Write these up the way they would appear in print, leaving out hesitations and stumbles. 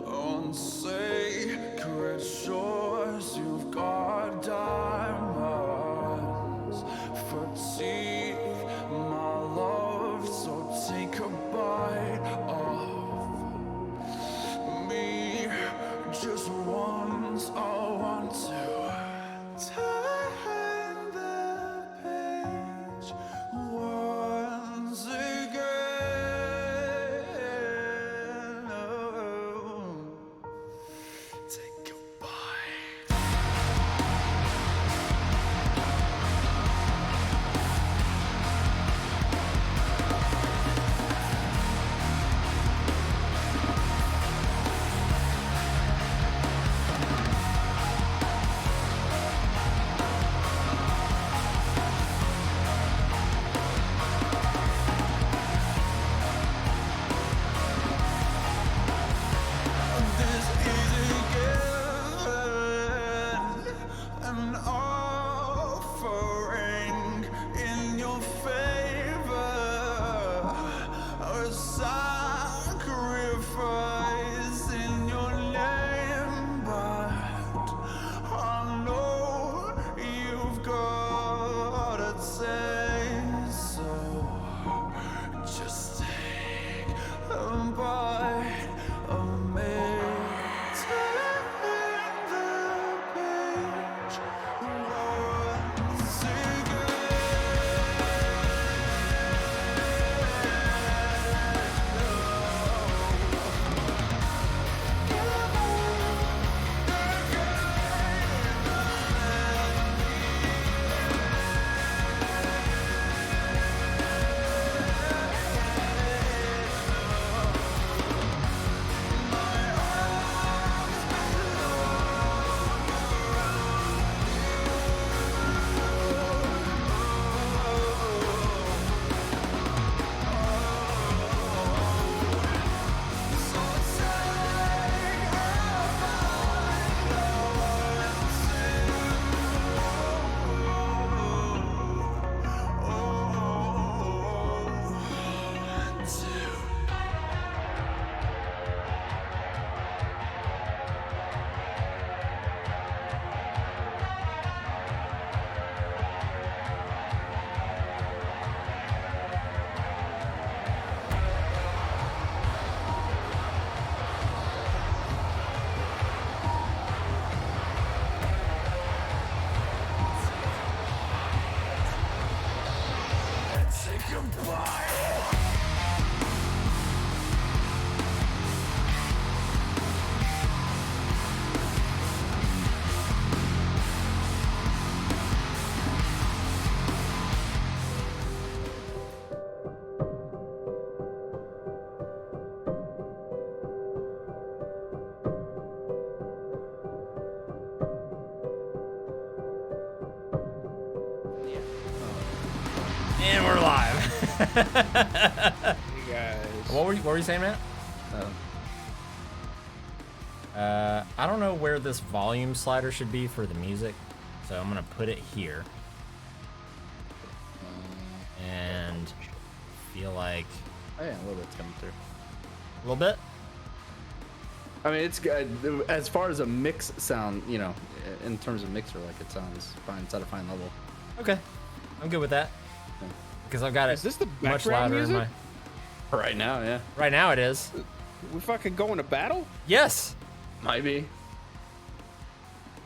On sacred shores, you've got diamonds for teeth, my love. So take a bite of me just once. I want to turn the page once again. Take a bite. This isn't an offering in your favor, a sacrifice in your name, but I know you've got a taste, so just take a bite of me. Turn the page once take a bite. And we're live. Hey guys. What were you saying, Matt? I don't know where this volume slider should be for the music, so I'm gonna put it here. And feel like Oh yeah, a little bit's coming through. a little bit. I mean, it's good as far as a mix sound. You know, in terms of mixer, like it sounds fine. It's at a fine level. Okay, I'm good with that because I've got it Is this the much background louder in music? my. Right now, yeah, Right now it is. We fucking going to battle? Yes. might be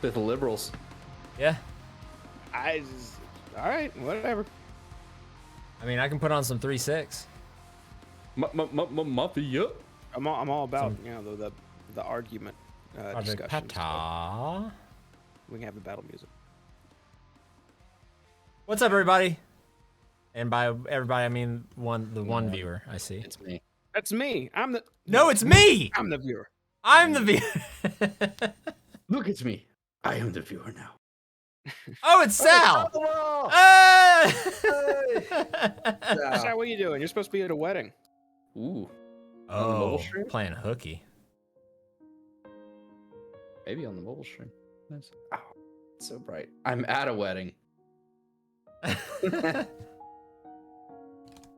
with the liberals. Yeah. All right, whatever. I mean, I can put on some 3-6. Mafia. I'm all about the argument Project discussions. Pata. We can have the battle music. What's up, everybody? And by everybody, I mean the one viewer I see. It's me. That's me. No, it's me. I'm the viewer. I'm the viewer. Look, it's me. I am the viewer now. Oh, it's Sal. Oh, Sal, what are you doing? You're supposed to be at a wedding. Ooh, Oh, mobile stream? playing hooky. maybe on the mobile stream. Nice. Oh, it's so bright. I'm at a wedding.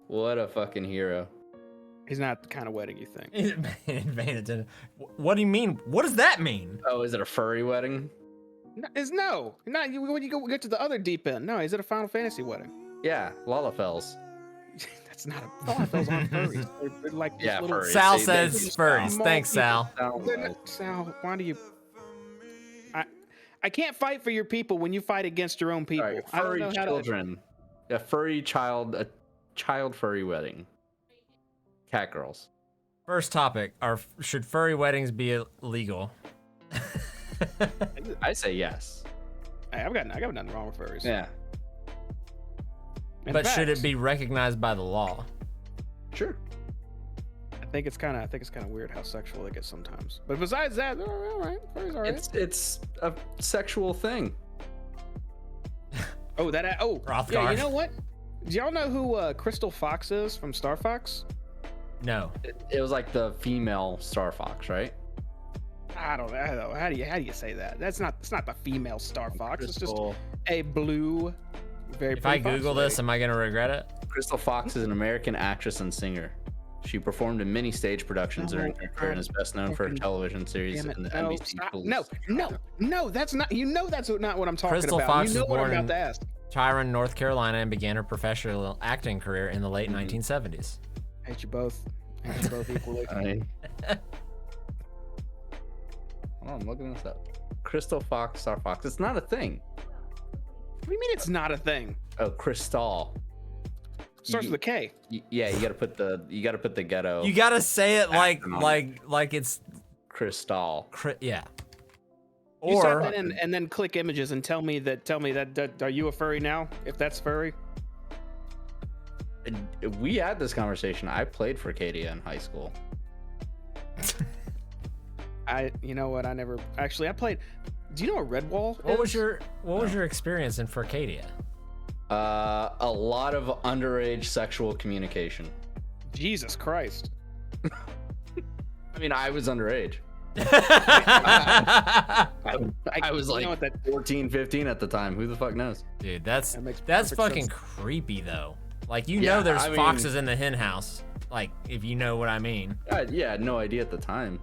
What a fucking hero. He's not the kind of wedding you think. Paying attention. What do you mean? What does that mean? Oh, is it a furry wedding? No. Not when you get to the other deep end. No, is it a Final Fantasy wedding? Yeah, Lalafels. That's not a. Those aren't furries. They're like this Yeah, little. furries. Sal See, says just furries. small Thanks, Sal. Sal, why do you? I can't fight for your people when you fight against your own people. All right, I don't furry know how children. A furry child, a child furry wedding. Cat girls. First topic: should furry weddings be illegal? I say yes. I got nothing wrong with furries. Yeah. In But should fact, it be recognized by the law? Sure. I think it's kind of weird how sexual it gets sometimes. But besides that, they're all right. Furries all right. It's a sexual thing. Yeah. Rothgar. You know what? Do y'all know who Crystal Fox is from Star Fox? No. It was like the female Star Fox, right? I don't know. How do you say that? It's not the female Star Fox. Crystal, It's just a blue, very. If I pretty fox Google lady. this, am I gonna regret it? Crystal Fox is an American actress and singer. She performed in many stage productions during her career and is best known for her television series Damn it. in the No, NBC stop. Police. No, that's not. That's not what I'm talking Crystal about. Fox You know was what I'm born about in- to ask. Chiron, North Carolina, and began her professional acting career in the late 1970s. Hate you both. Hate you both equally. Oh, I'm looking this up. Crystal Fox, Star Fox. It's not a thing. What do you mean it's not a thing? Oh, Crystal. Starts with a K. Yeah, you gotta put the ghetto. You gotta say it like Acronym. it's Crystal. yeah. You type Or that in and then click images and tell me that are you a furry now? If that's furry. We had this conversation. I played for Cadia in high school. You know what? I never actually. I played. Do you know what Redwall? what was your experience in Furcadia? A lot of underage sexual communication. Jesus Christ. I mean, I was underage. I was like you know what that 14, 15 at the time. Who the fuck knows? Dude, that's That makes perfect fucking sense. creepy though. Like Yeah, know there's I mean- foxes in the hen house. Like if you know what I mean. Yeah, I had no idea at the time,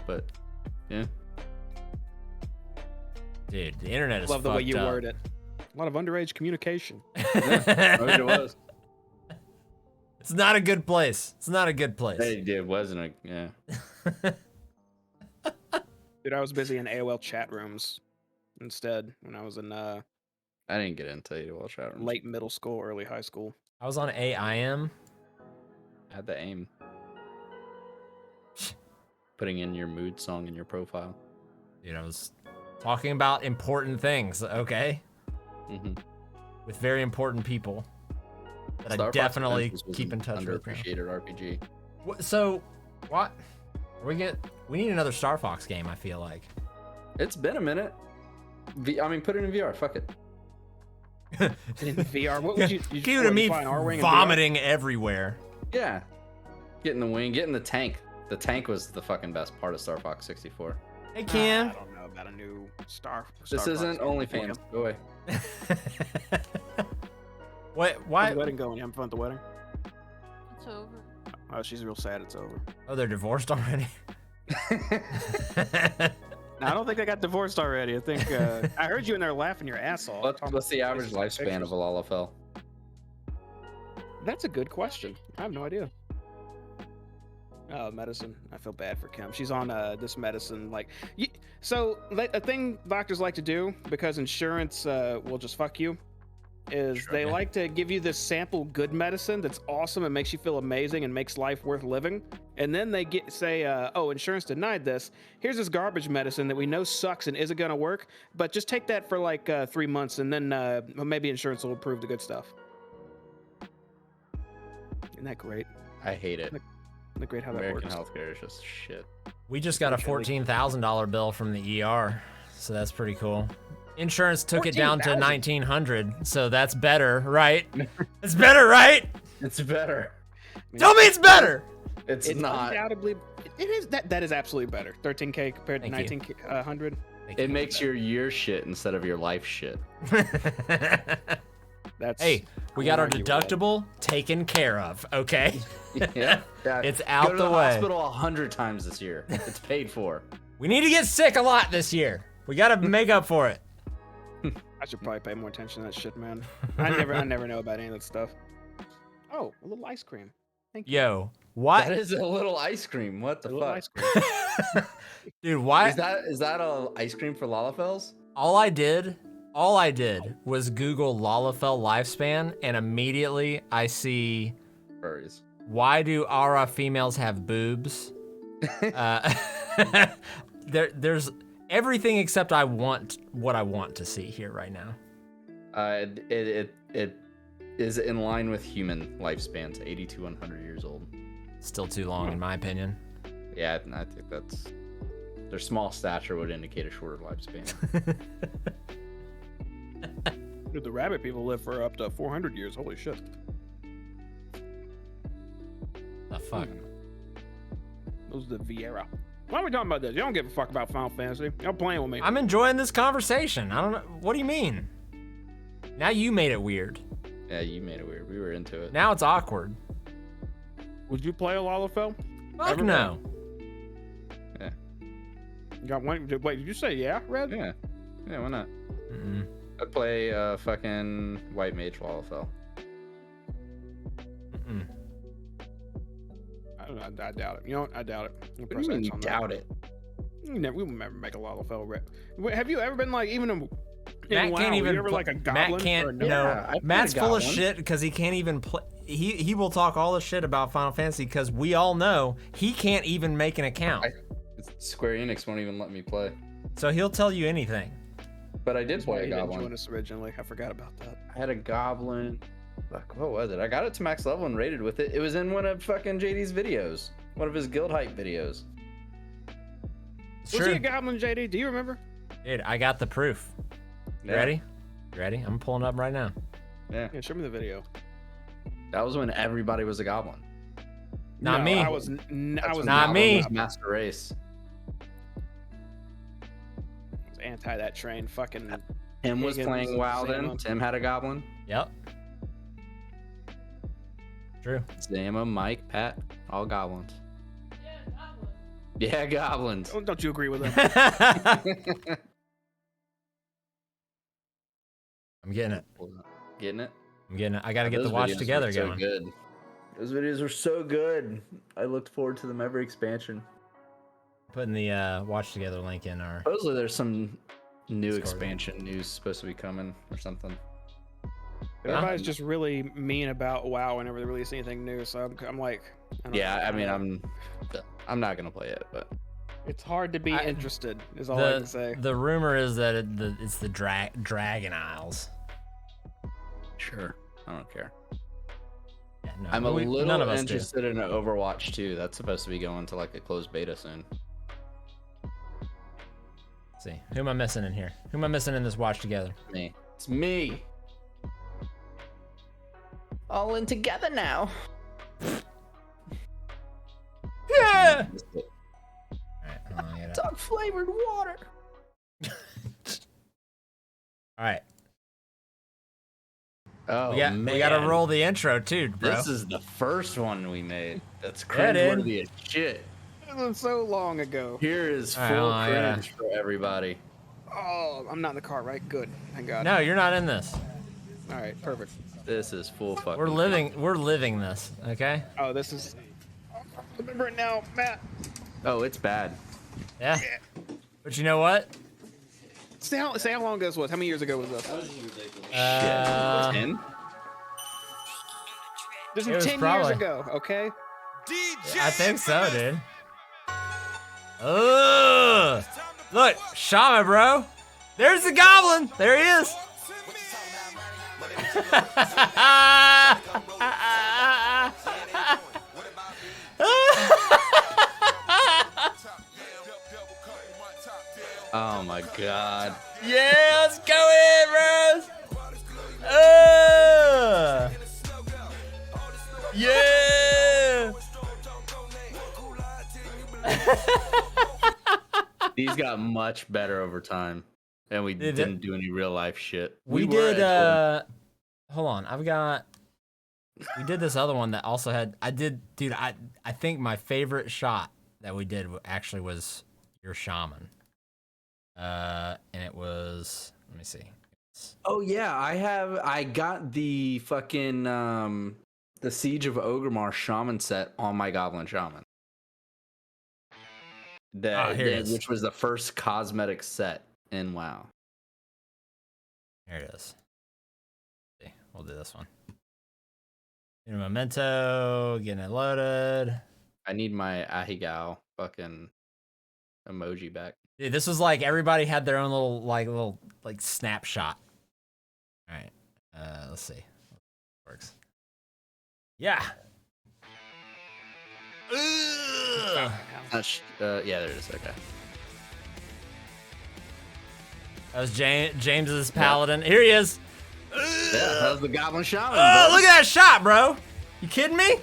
but yeah. Dude, the internet is Love the way fucked you up. word it. A lot of underage communication. I mean, it was. It's not a good place. It's not a good place. It wasn't yeah. Dude, I was busy in AOL chat rooms instead when I was in I didn't get into AOL chat rooms. late middle school, early high school. I was on AIM. I had the aim. Putting in your mood song in your profile. Dude, I was talking about important things, okay? Mm-hmm. With very important people that Star I Fox definitely Adventures was keep in an touch with. now. Underappreciated RPG. So, what? We need another Star Fox game, I feel like. It's been a minute. I mean, put it in VR. Fuck it. In VR, what would you Cue to me find R-Wing in VR? vomiting everywhere. Yeah. Get in the wing. Get in the tank. The tank was the fucking best part of Star Fox 64. Hey, I Cam. don't know about a new Star This Fox isn't game. OnlyFans. Go away. What? How's Why? the wedding going? You having fun at the wedding? It's over. Oh, she's real sad it's over. Oh, they're divorced already. No, I don't think they got divorced already. I think I heard you in there laughing your ass off. What's the average lifespan of a Lalafell? That's a good question. I have no idea. Oh, medicine. I feel bad for Kim. She's on this medicine. A thing doctors like to do, because insurance will just fuck you, is they like to give you this sample good medicine that's awesome and makes you feel amazing and makes life worth living. And then they say, oh, insurance denied this. Here's this garbage medicine that we know sucks and isn't going to work, but just take that for like 3 months and then maybe insurance will approve the good stuff. Isn't that great? I hate it. Isn't that great how that American works? healthcare is just shit. We just got a $14,000 bill from the ER, so that's pretty cool. Insurance took it down to 1900, so that's better, right? It's better, right? It's better. Tell me it's better. It's It's not. undoubtedly it is that is absolutely better. 13K compared to Thank you. 1900. It makes your year shit instead of your life shit. That's Hey, We got our argue with that. deductible taken care of, okay? Yeah. It's out Go to the the way. hospital 100 times this year. It's paid for. We need to get sick a lot this year. We gotta make up for it. I should probably pay more attention to that shit, man. I never know about any of that stuff. Oh, a little ice cream. Thank you. Yo, what? That is a little ice cream. What the A little fuck? ice cream. Dude, why? Is that a ice cream for Lalafels? All I did was Google Lalafell lifespan, and immediately I see, Furries. why do Ara females have boobs? There's everything except I want what I want to see here right now. It is in line with human lifespans, 80 to 100 years old. Still too long, in my opinion. Yeah, I think that's their small stature would indicate a shorter lifespan. Dude, the rabbit people live for up to 400 years. Holy shit. The fuck? Those are the Vieira. Why are we talking about this? You don't give a fuck about Final Fantasy. Y'all playing with me. I'm enjoying this conversation. I don't know. What do you mean? Now you made it weird. Yeah, you made it weird. We were into it. Now it's awkward. Would you play a Lalafell? Fuck Ever? no. Yeah. You got one? Wait, did you say yeah, Red? Yeah. Yeah, why not? Mm-mm. I'd play fucking White Mage Lalafell. Mm-mm. I doubt it. You know what? I doubt it. What do you mean you doubt it? We will never make a Lalafell rep. Have you ever been like even a Matt WoW, can't were you even. ever like a goblin? Matt or can't. no? No, Yeah, I played Matt's a full of goblin. shit because he can't even play. He will talk all the shit about Final Fantasy because we all know he can't even make an account. Square Enix won't even let me play. So he'll tell you anything. But I did That's why play he a didn't goblin. join us originally. I forgot about that. I had a goblin. Fuck, what was it? I got it to max level and rated with it. It was in one of fucking JD's videos. One of his guild hype videos. It's Was true. he a goblin, JD? Do you remember? Dude, I got the proof. You Yeah. ready? You ready? I'm pulling up right now. Yeah. Yeah, show me the video. That was when everybody was a goblin. Not No, me. I was. I That's was when Not goblin me. was Master Race. anti that train. Fucking. Tim was Higgins, playing WoW then. Zama. Tim had a goblin. Yep. True. Zama, Mike, Pat, all goblins. Yeah, goblins. Don't you agree with him? I'm getting it. Getting it? I'm getting it. I gotta get the Those watch videos together were so going. good. Those videos were so good. I looked forward to them every expansion. Putting the watch together link in our. Supposedly there's some new Discord. expansion news supposed to be coming or something. Everybody's just really mean about WoW whenever they release anything new. So I'm like, I don't know. Yeah, I mean I'm not gonna play it, but It's hard to be I- interested. Is all I can The, say. the rumor is that it's the Dragon Isles. sure, I don't care. Yeah, no, I'm a none little of us do. interested in Overwatch 2. That's supposed to be going to like a closed beta soon. Let's see, who am I missing in here? Who am I missing in this watch together? Me. It's me. All in together now. Yeah. Alright, hold on, I gotta- Duck flavored water. Alright, Oh we gotta roll the intro too, bro. This is the first one we made. That's Yeah, dude. cringeworthy as shit. It was so long ago. Here is All right, full hold on, I gotta- cringe for everybody. Oh, I'm not in the car, right? Good. Thank God. No, you're not in this. All right, perfect. This is full fucking. We're living this, okay? Oh, this is. Remember it now, Matt. Oh, it's bad. Yeah. But you know what? Say how long this was. How many years ago was this? Shit. 10? This It was was 10 probably- years ago. Okay. I think so, dude. Ugh. Look, Shama, bro. There's the goblin. There he is. Oh my god. Yeah, let's go in, bros. Yeah. These got much better over time. And we They did. didn't do any real life shit. We were did. at hold on. I've got. We did this other one that also had. Dude. I think my favorite shot that we did actually was your shaman. And it was. Let me see. Oh yeah, I got the fucking the Siege of Orgrimmar shaman set on my Goblin Shaman. Here it is. Which was the first cosmetic set in WoW. Here it is. See, we'll do this one. Get a memento, getting it loaded. I need my Ahegao fucking emoji back. Dude, this was like everybody had their own little snapshot. All right, let's see. Works. Yeah. Ugh. Yeah, there it is. Okay. That was James's paladin. Here he is. Yeah, that was the Goblin Shaman. Oh, bro. look at that shot, bro. You kidding me?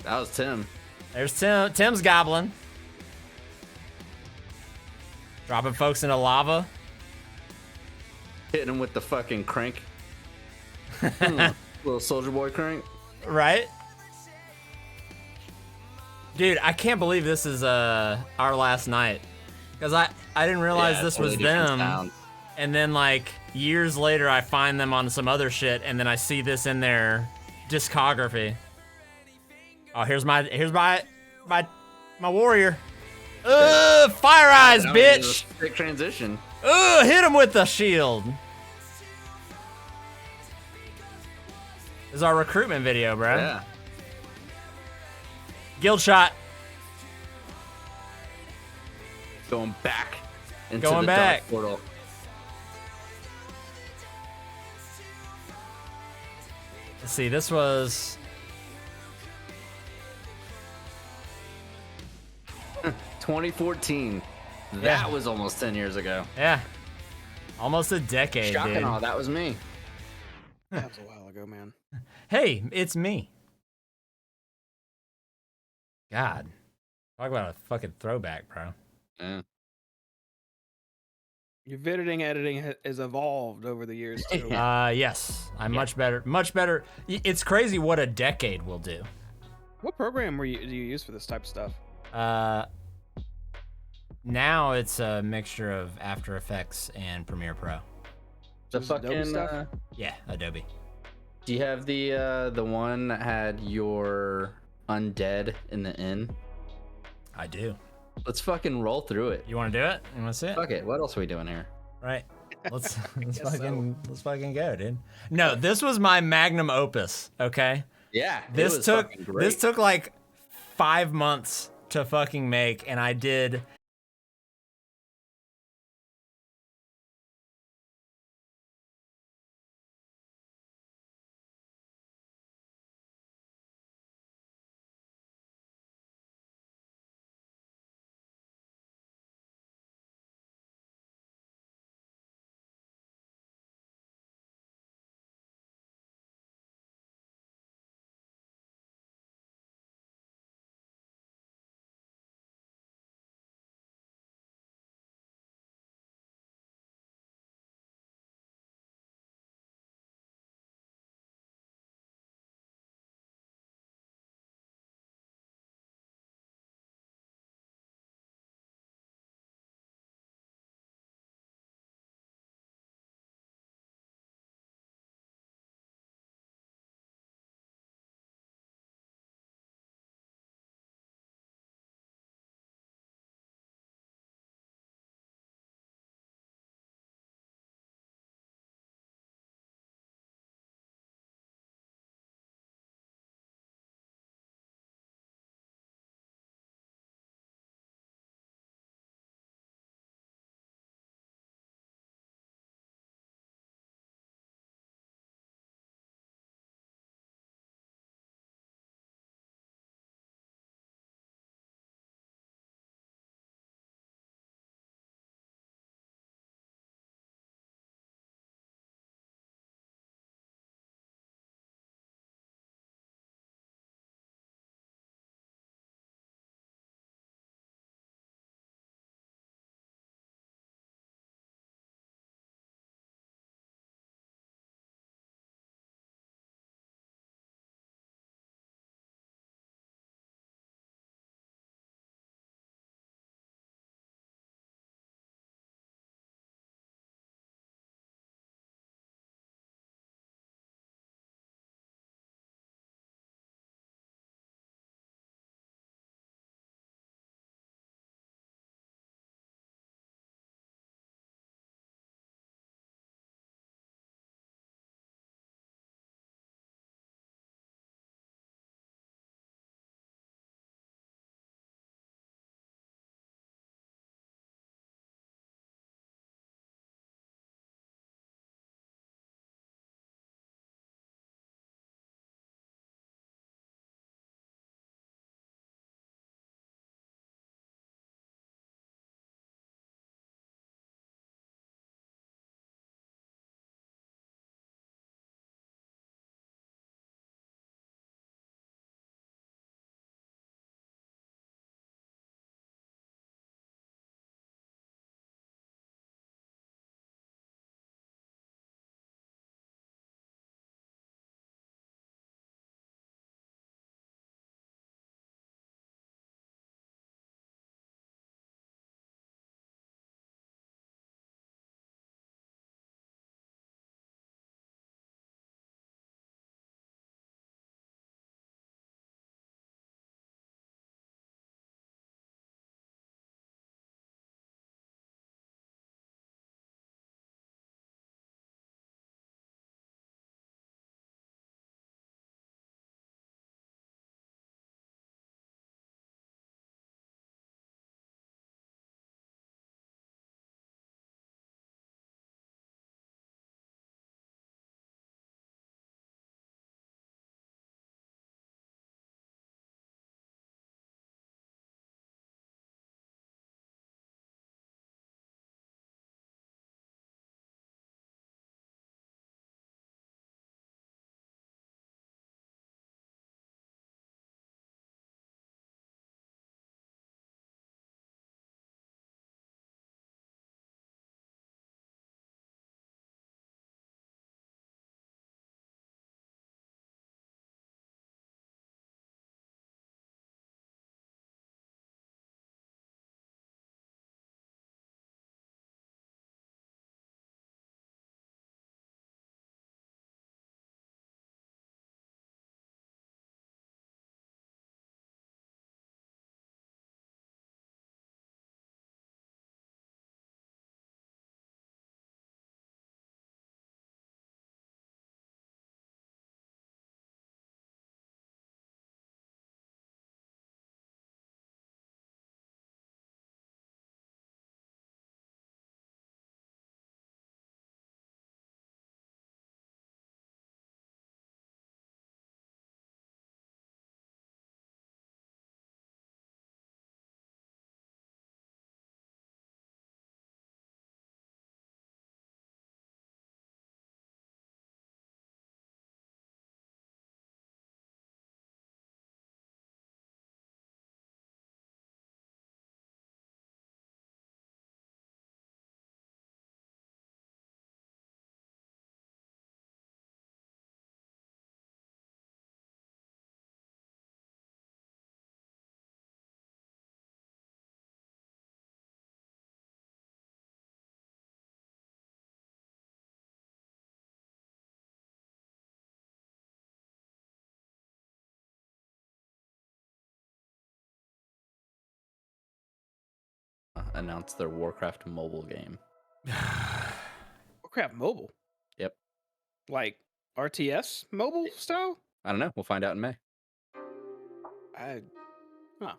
That was Tim. There's Tim's goblin. Dropping folks into lava. Hitting him with the fucking crank. Little soldier boy crank. Right? Dude, I can't believe this is our last night. Because I didn't realize this was them. Sound. And then like years later I find them on some other shit and then I see this in their discography. Oh, here's my warrior. Fire eyes, bitch. Quick transition. Hit him with the shield. This is our recruitment video, bro. Yeah. Guild shot. Going back into Going the back. dark portal. Let's see, this was 2014. Yeah. That was almost 10 years ago. yeah, almost a decade, Shocking dude. all, that was me. That was a while ago, man. Hey, it's me. God, talk about a fucking throwback, bro. Yeah. Your editing has evolved over the years too. Yes, I'm much better. Much better. It's crazy what a decade will do. What program do you use for this type of stuff? Now it's a mixture of After Effects and Premiere Pro. The Just Adobe fucking stuff? Yeah, Adobe. do you have the one that had your undead in the inn? I do. Let's fucking roll through it. You want to do it? You want to see it? Fuck it. What else are we doing here? Right. Let's guess let's fucking go, dude. No, this was my magnum opus. Okay. Yeah. it This was took fucking great. this took like 5 months to fucking make, and I did announced their Warcraft mobile game. Warcraft mobile, Yep. like RTS mobile style. I don't know. We'll find out in May. Huh.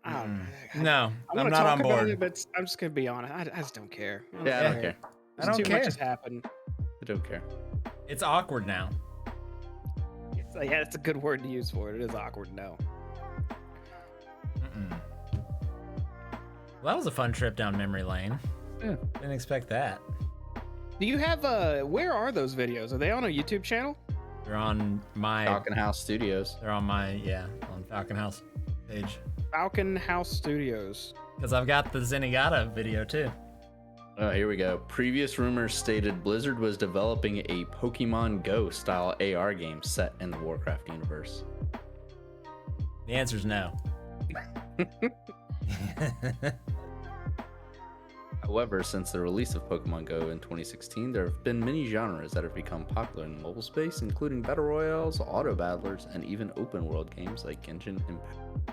I don't know. No, I I'm want to not talk on about board. it, but I'm just gonna be honest. I just don't care. Yeah, I don't care. I don't Too care. much has happened. I don't care. It's awkward now. Yeah, it's a good word to use for it. It is awkward now. Mm-mm. Well, that was a fun trip down memory lane. Yeah. Didn't expect that. Do you have where are those videos? Are they on a YouTube channel? They're on my. Falcon House Studios. They're on my on Falcon House page. Falcon House Studios. Because I've got the Zenigata video too. Oh, here we go. Previous rumors stated Blizzard was developing a Pokemon Go style AR game set in the Warcraft universe. The answer's no. However, since the release of Pokemon Go in 2016, there have been many genres that have become popular in the mobile space, including battle royales, auto battlers, and even open world games like Genshin Impact.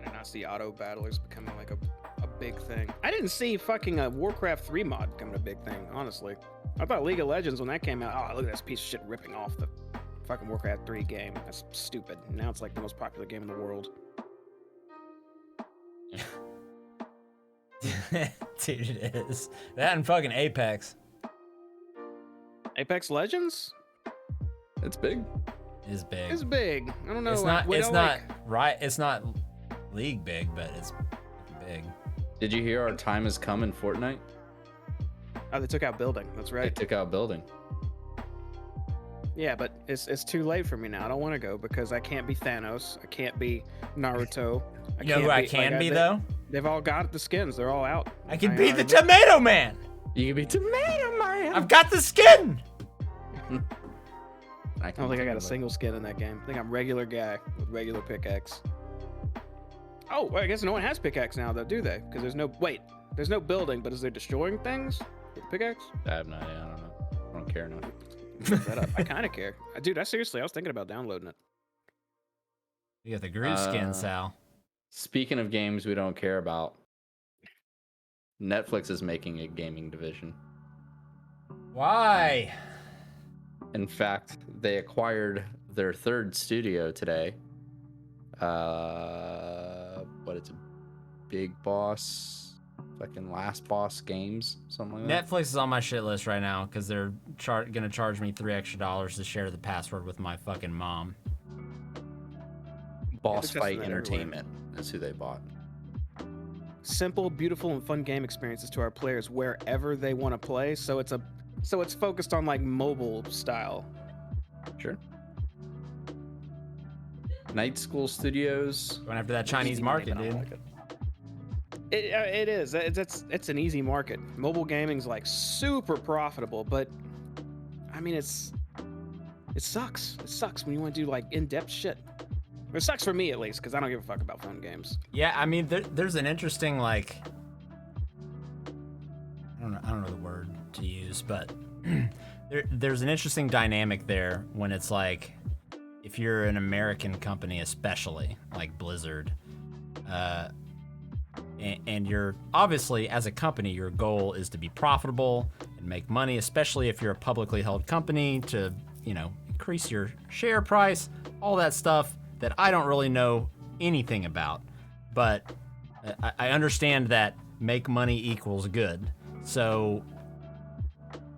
And I see auto battlers becoming like a big thing. I didn't see fucking a Warcraft 3 mod becoming a big thing, honestly. I thought League of Legends when that came out, oh, look at this piece of shit ripping off the fucking Warcraft 3 game. That's stupid. Now it's like the most popular game in the world. Dude, it is. That and fucking Apex. Apex Legends It's big. Is big. is big. I don't know. It's not. we It's don't not like- right. It's not league big, but it's big. Did you hear our time has come in Fortnite? Oh, they took out building. That's They right. took out building. Yeah, but it's too late for me now. I don't want to go because I can't be Thanos. I can't be Naruto. You know who I can be though? They've all got the skins. They're all out. I can be the Tomato Man. You can be Tomato Man. I've got the skin. I don't think I got a single skin in that game. I think I'm regular guy with regular pickaxe. Oh, well, I guess no one has pickaxe now, though, do they? Because there's no building, but is there destroying things with pickaxe? I have no idea. I don't know. I don't care enough. Look that up. I kind of care. Dude, I was thinking about downloading it. You got the Groot skin, Sal. Speaking of games we don't care about, Netflix is making a gaming division. Why? In fact, they acquired their third studio today. What it's a Big Boss, fucking Last Boss Games, something like that. Netflix is on my shit list right now because they're gonna charge me $3 extra to share the password with my fucking mom. Boss They're testing Fight that Entertainment is who they bought. Simple, beautiful, and fun game experiences to our players wherever they want to play. So it's focused on like mobile style. Sure. Night School Studios. Going after that Chinese market, I don't dude. like it. It is. It's an easy market. Mobile gaming's like super profitable, but I mean it sucks. It sucks when you want to do like in-depth shit. It sucks for me at least because I don't give a fuck about fun games. Yeah, I mean, there's an interesting like, I don't know the word to use, but there's an interesting dynamic there when it's like, if you're an American company, especially like Blizzard, and you're obviously as a company, your goal is to be profitable and make money, especially if you're a publicly held company, to increase your share price, all that stuff that I don't really know anything about, but I understand that make money equals good. So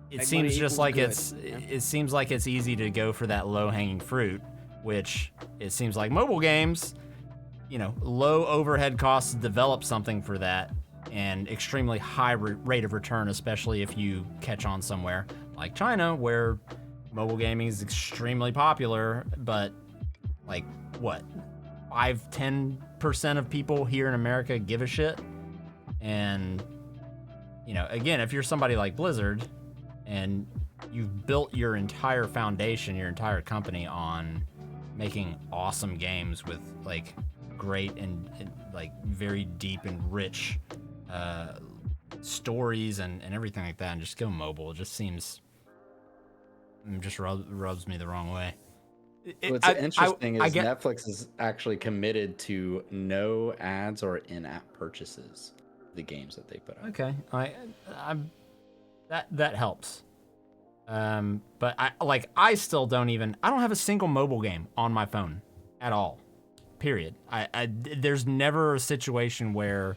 it Make seems money just equals like good. it seems like it's easy to go for that low hanging fruit, which it seems like mobile games, low overhead costs to develop something for that, and extremely high rate of return, especially if you catch on somewhere like China, where mobile gaming is extremely popular, but like what, 5-10% of people here in America give a shit. And again, if you're somebody like Blizzard and you've built your entire foundation, your entire company on making awesome games with like great and like very deep and rich stories and everything like that, and just go mobile, it just seems, rubs me the wrong way. What's interesting I is get Netflix is actually committed to no ads or in-app purchases. The games that they put out. okay. I'm that helps. But I still don't even. I don't have a single mobile game on my phone at all. Period. There's never a situation where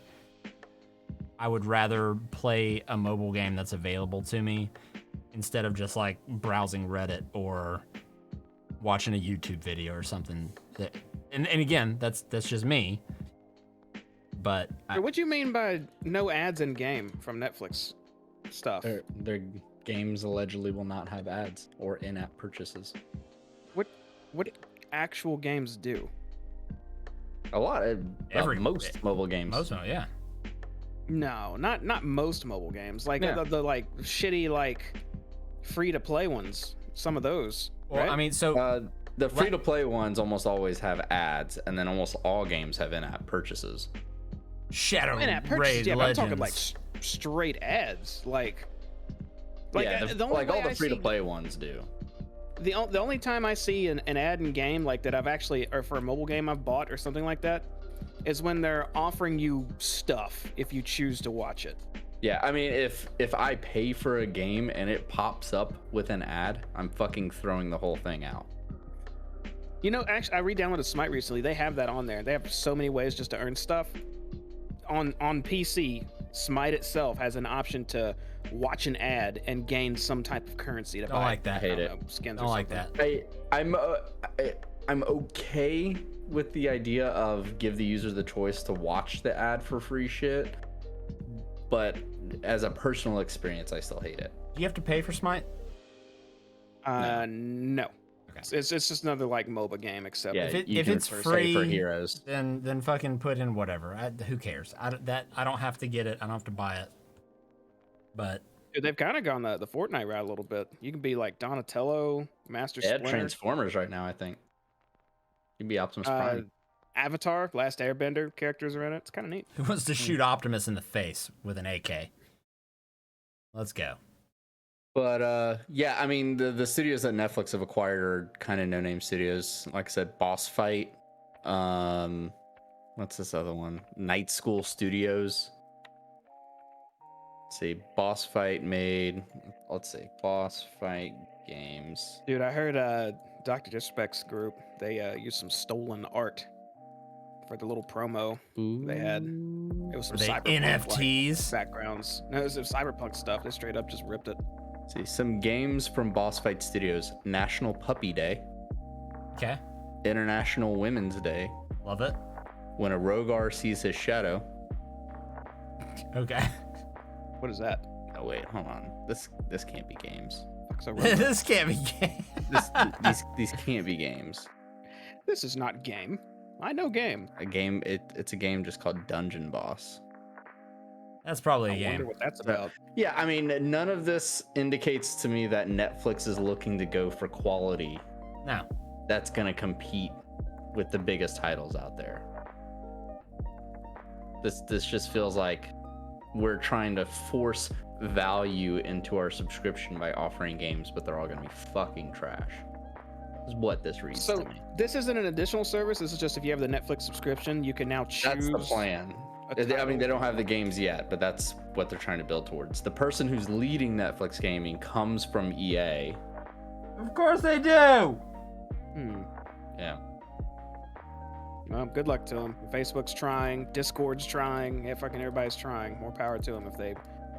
I would rather play a mobile game that's available to me instead of just like browsing Reddit or watching a YouTube video or something. And again, that's just me. But What do you mean by no ads in game from Netflix stuff? Their games allegedly will not have ads or in-app purchases. What actual games do? A lot of most mobile games. most of them, yeah. No, not most mobile games. Like Yeah. the like shitty like free to play ones. Some of those. Well, right? I mean, so The free-to-play ones almost always have ads, and then almost all games have in-app purchases. Shadow in-app Raid purchases. Yeah, but I'm talking like Legends. straight ads. Like Yeah, the only like all way the I see- free-to-play ones do. The only time I see an ad in game like that I've actually, or for a mobile game I've bought or something like that, is when they're offering you stuff if you choose to watch it. Yeah, I mean, if I pay for a game and it pops up with an ad, I'm fucking throwing the whole thing out. You know, actually, I re-downloaded Smite recently. They have that on there. They have so many ways just to earn stuff. On PC, Smite itself has an option to watch an ad and gain some type of currency to Don't buy. like that. I Hate don't it. know, skins Don't or like something. that. I'm okay with the idea of give the user the choice to watch the ad for free shit, but as a personal experience, I still hate it. Do you have to pay for Smite? No. Okay. It's just another like MOBA game, except Yeah, If you it's can pay free for heroes. then fucking put in whatever. Who cares? I don't have to get it. I don't have to buy it. But Dude, they've kind of gone the Fortnite route a little bit. You can be like Donatello, Master They had Splinter, Transformers right now, I think. You'd be Optimus Prime. Avatar, Last Airbender characters are in it. It's kind of neat. who wants to shoot Optimus in the face with an AK? Let's go. But yeah, I mean the studios that Netflix have acquired are kind of no-name studios. Like I said, Boss Fight. What's this other one? Night School Studios. Let's see, Boss Fight made. Let's see, Boss Fight Games. Dude, I heard Dr. Disrespect's group, they used some stolen art for the little promo they had. It was some Are they cyberpunk NFTs? backgrounds. No, it was cyberpunk stuff. They straight up just ripped it. Let's see, some games from Boss Fight Studios: National Puppy Day, Okay. International Women's Day, Love it. When a Rogar Sees His Shadow. Okay. What is that? Oh wait, hold on. This can't be games. Fuck's a robot? This can't be game. These can't be games. This is not game. I know game. A game. It's a game just called Dungeon Boss. That's probably a I wonder game. what that's about. Yeah, I mean, none of this indicates to me that Netflix is looking to go for quality No. that's gonna compete with the biggest titles out there. This just feels like we're trying to force value into our subscription by offering games, but they're all gonna be fucking trash. Is what this reads So to me. this isn't an additional service. This is just if you have the Netflix subscription, you can now choose. That's the plan. a I mean, title. they don't have the games yet, but that's what they're trying to build towards. The person who's leading Netflix gaming comes from EA. Of course they do. Yeah. Well, good luck to them. Facebook's trying, Discord's trying. Yeah, fucking everybody's trying. More power to them if they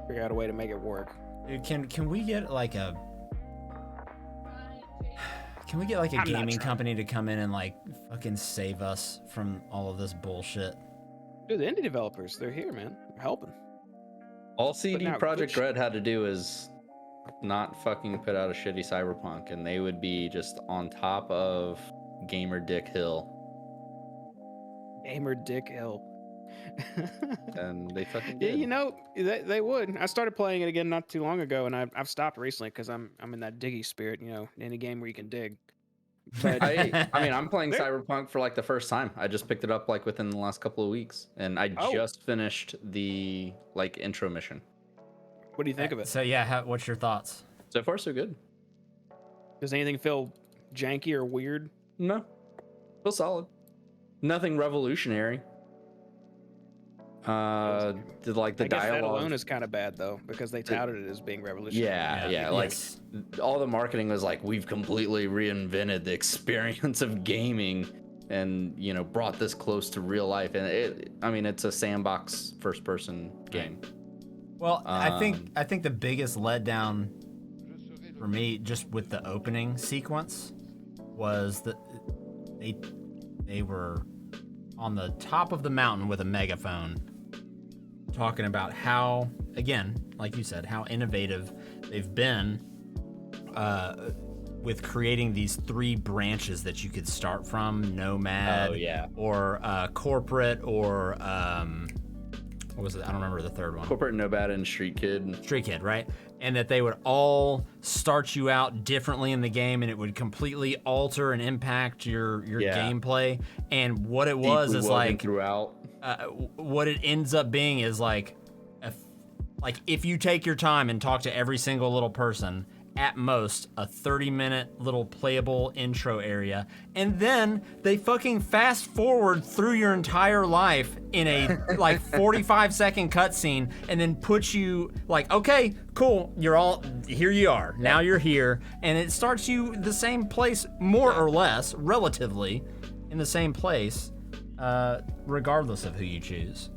figure out a way to make it work. Dude, can we get like a Can we get like a I'm not gaming trying. company to come in and like fucking save us from all of this bullshit? Dude, the indie developers, they're here, man. They're helping. All CD out Projekt good Red had to do is not fucking put out a shitty Cyberpunk, and they would be just on top of Gamer Dick Hill. Gamer Dick Hill. And they fucking Yeah, did. you know, they would. I started playing it again not too long ago, and I've stopped recently because I'm in that diggy spirit, you know, any game where you can dig. But I mean, I'm playing There- Cyberpunk for like the first time. I just picked it up like within the last couple of weeks, and I Oh. just finished the like intro mission. what do you think of it? So yeah, what's your thoughts? So far, so good. Does anything feel janky or weird? No, still solid. Nothing revolutionary. Did like the I guess that dialogue alone is kind of bad though, because they touted it as being revolutionary. Yeah, like all the marketing was like, we've completely reinvented the experience of gaming and, you know, brought this close to real life. And it's a sandbox first person game. Well, I think the biggest letdown for me, just with the opening sequence, was that they were on the top of the mountain with a megaphone talking about how, again, like you said, how innovative they've been with creating these 3 branches that you could start from: nomad, or corporate, or what was it? I don't remember the third one. Corporate, nomad, and street kid. Street kid, right? And that they would all start you out differently in the game, and it would completely alter and impact your gameplay. And what it was is like throughout. What it ends up being is like if you take your time and talk to every single little person, at most a 30-minute little playable intro area, and then they fucking fast forward through your entire life in a like 45-second cutscene, and then put you like, okay, cool, you're all here, you are now, you're here, and it starts you the same place, more or less, relatively in the same place, regardless of who you choose.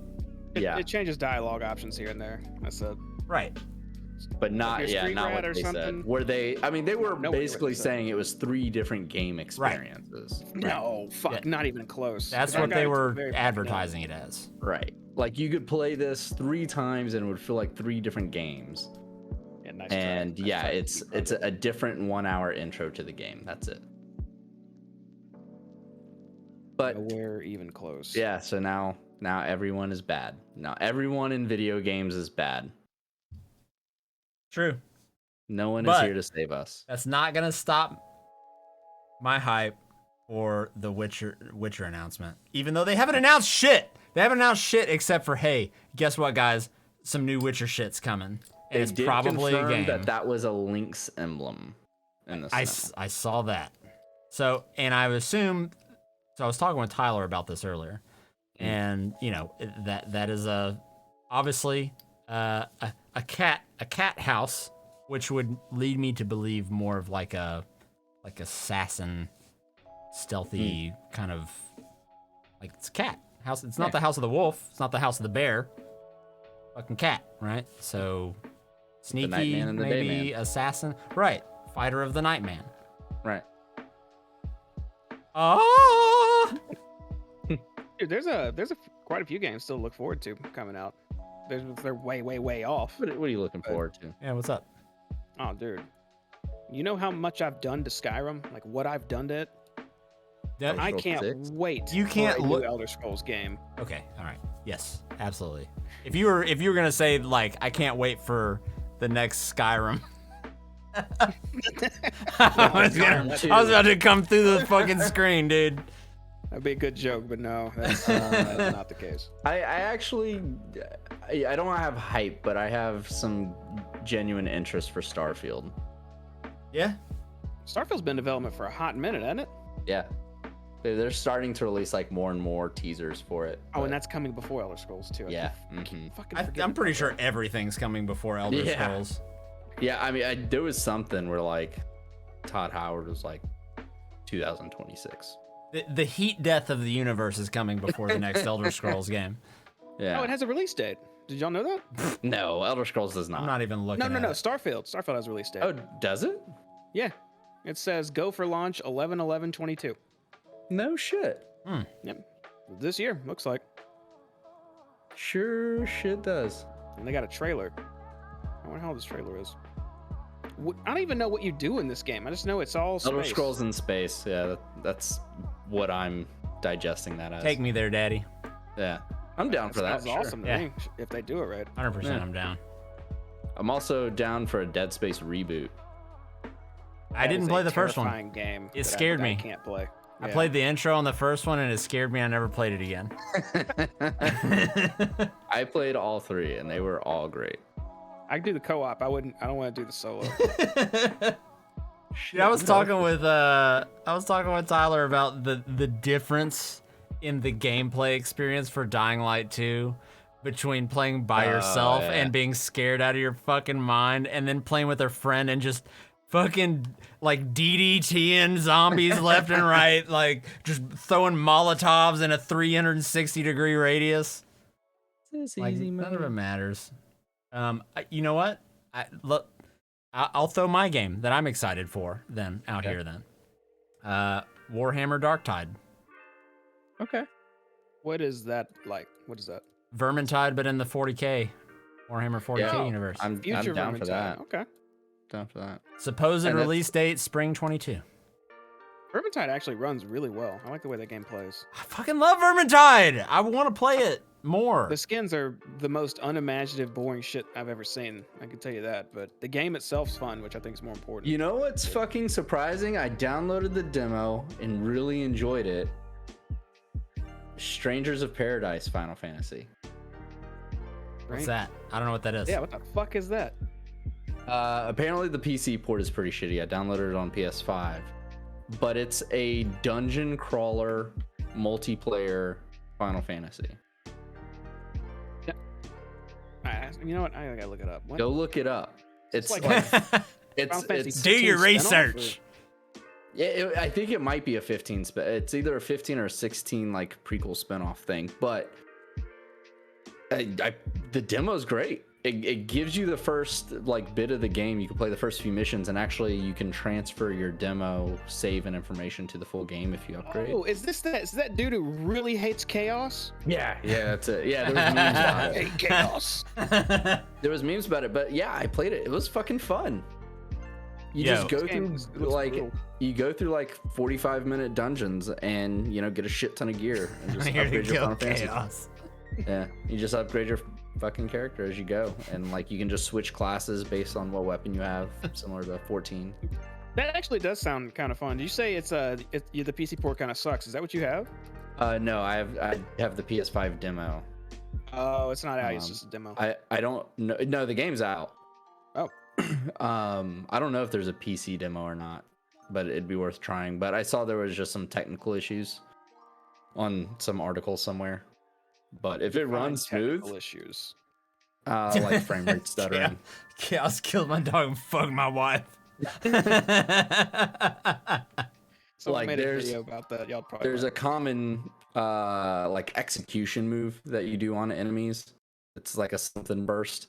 It changes dialogue options here and there. That's a right. But not what they something. said. Were they? I mean, they were basically saying it was 3 different game experiences. Right. No, fuck, not even close. That's what they were advertising it as. Right. Like you could play this 3 times and it would feel like 3 different games. Yeah, it's a different 1-hour intro to the game. That's it. But nowhere even close. Yeah. So now everyone is bad. Now everyone in video games is bad. True. No one is here to save us. That's not gonna stop my hype for the Witcher announcement. Even though they haven't announced shit. They haven't announced shit except for, hey, guess what, guys? Some new Witcher shit's coming. And it's probably a game. That was a Lynx emblem in the I saw that. So, and I assume. So I was talking with Tyler about this earlier, and you know that is obviously a cat house, which would lead me to believe more of like a assassin, stealthy kind of, like, it's a cat house. It's not the house of the wolf. It's not the house of the bear. Fucking cat, right? So sneaky, maybe assassin, right? Fighter of the night man, right? Oh, dude, there's quite a few games still to look forward to coming out. They're way off. What are you looking forward to? Yeah, what's up? Oh, dude, you know how much I've done to Skyrim? Like what I've done to it. I can't wait. You can't for a new Elder Scrolls game. Okay, all right. Yes, absolutely. If you were gonna say like, I can't wait for the next Skyrim. I was about to come through the fucking screen, dude. That'd be a good joke, but no, that's not the case. I actually, I don't have hype, but I have some genuine interest for Starfield. Yeah. Starfield's been in development for a hot minute, hasn't it? Yeah. They're starting to release like more and more teasers for it. Oh, and that's coming before Elder Scrolls too. Yeah. I'm pretty sure everything's coming before Elder Scrolls. Yeah, I mean, there was something where like Todd Howard was like 2026. The heat death of the universe is coming before the next Elder Scrolls game. Yeah. Oh, it has a release date. Did y'all know that? No, Elder Scrolls does not. I'm not even looking. No. at it. Starfield has a release date. Oh, does it? Yeah. It says go for launch 11/11/22. No shit. Yep. This year, looks like. Sure shit does. And they got a trailer. I wonder how this trailer is. I don't even know what you do in this game. I just know it's all space. Elder Scrolls in space. Yeah, that's what I'm digesting that as. Take me there, Daddy. Yeah, I'm down for that. Sounds awesome to me if they do it right. 100%, I'm down. I'm also down for a Dead Space reboot. I didn't play the first one. Game it scared me. I can't play. I played the intro on the first one and it scared me. I never played it again. I played all 3 and they were all great. I can do the co-op. I don't want to do the solo. Yeah, I was talking with Tyler about the difference in the gameplay experience for Dying Light 2 between playing by yourself yeah. and being scared out of your fucking mind, and then playing with a friend and just fucking like DDTing zombies left and right, like just throwing Molotovs in a 360-degree radius. It's Like, easy, none of it man. matters. You know what? I'll throw my game that I'm excited for then out here then. Warhammer Darktide. Okay. What is that like? What is that? Vermintide, but in the 40k Warhammer 40k Yeah, universe. I'm Future down for Vermintide. that. Okay. Down for that. Supposed And that's- release date spring 22. Vermintide actually runs really well. I like the way that game plays. I fucking love Vermintide. I want to play it more. The skins are the most unimaginative, boring shit I've ever seen. I can tell you that. But the game itself's fun, which I think is more important. You know what's fucking surprising? I downloaded the demo and really enjoyed it. Strangers of Paradise Final Fantasy. What's Right? that? I don't know what that is. Yeah, what the fuck is that? Apparently the PC port is pretty shitty. I downloaded it on PS5. But it's a dungeon crawler multiplayer Final Fantasy. You know what? I gotta look it up. What? Go look it up. It's like- like Final it's Fantasy it's 15 Do your spin-off, research. yeah, I think it might be a 15 it's either a 15 or a 16 like prequel spin-off thing, but the demo's great. It gives you the first like bit of the game. You can play the first few missions, and actually you can transfer your demo save and information to the full game if you upgrade. Oh, is that dude who really hates chaos? Yeah, that's it. Yeah, there was memes about I it. hate chaos. There was memes about it, but yeah, I played it. It was fucking fun. You Yo. just go This game through looks like brutal. you go through like 45-minute dungeons and get a shit ton of gear and just Here to upgrade your kill Final Fantasy. chaos. Yeah, you just upgrade your fucking character as you go, and like you can just switch classes based on what weapon you have, similar to 14. That actually does sound kind of fun. Did you say the PC port kind of sucks? Is that what you have? No, I have the PS5 demo. Oh, it's not out. It's Um, just a demo. I don't know. No, the game's out. Oh. I don't know if there's a PC demo or not, but it'd be worth trying. But I saw there was just some technical issues on some article somewhere. But if it runs smooth, Technical issues. like frame rate stuttering. Chaos killed my dog and fucked my wife. Someone Like, made a there's- video about that. Y'all probably. There's a common like execution move that you do on enemies. It's like a something burst.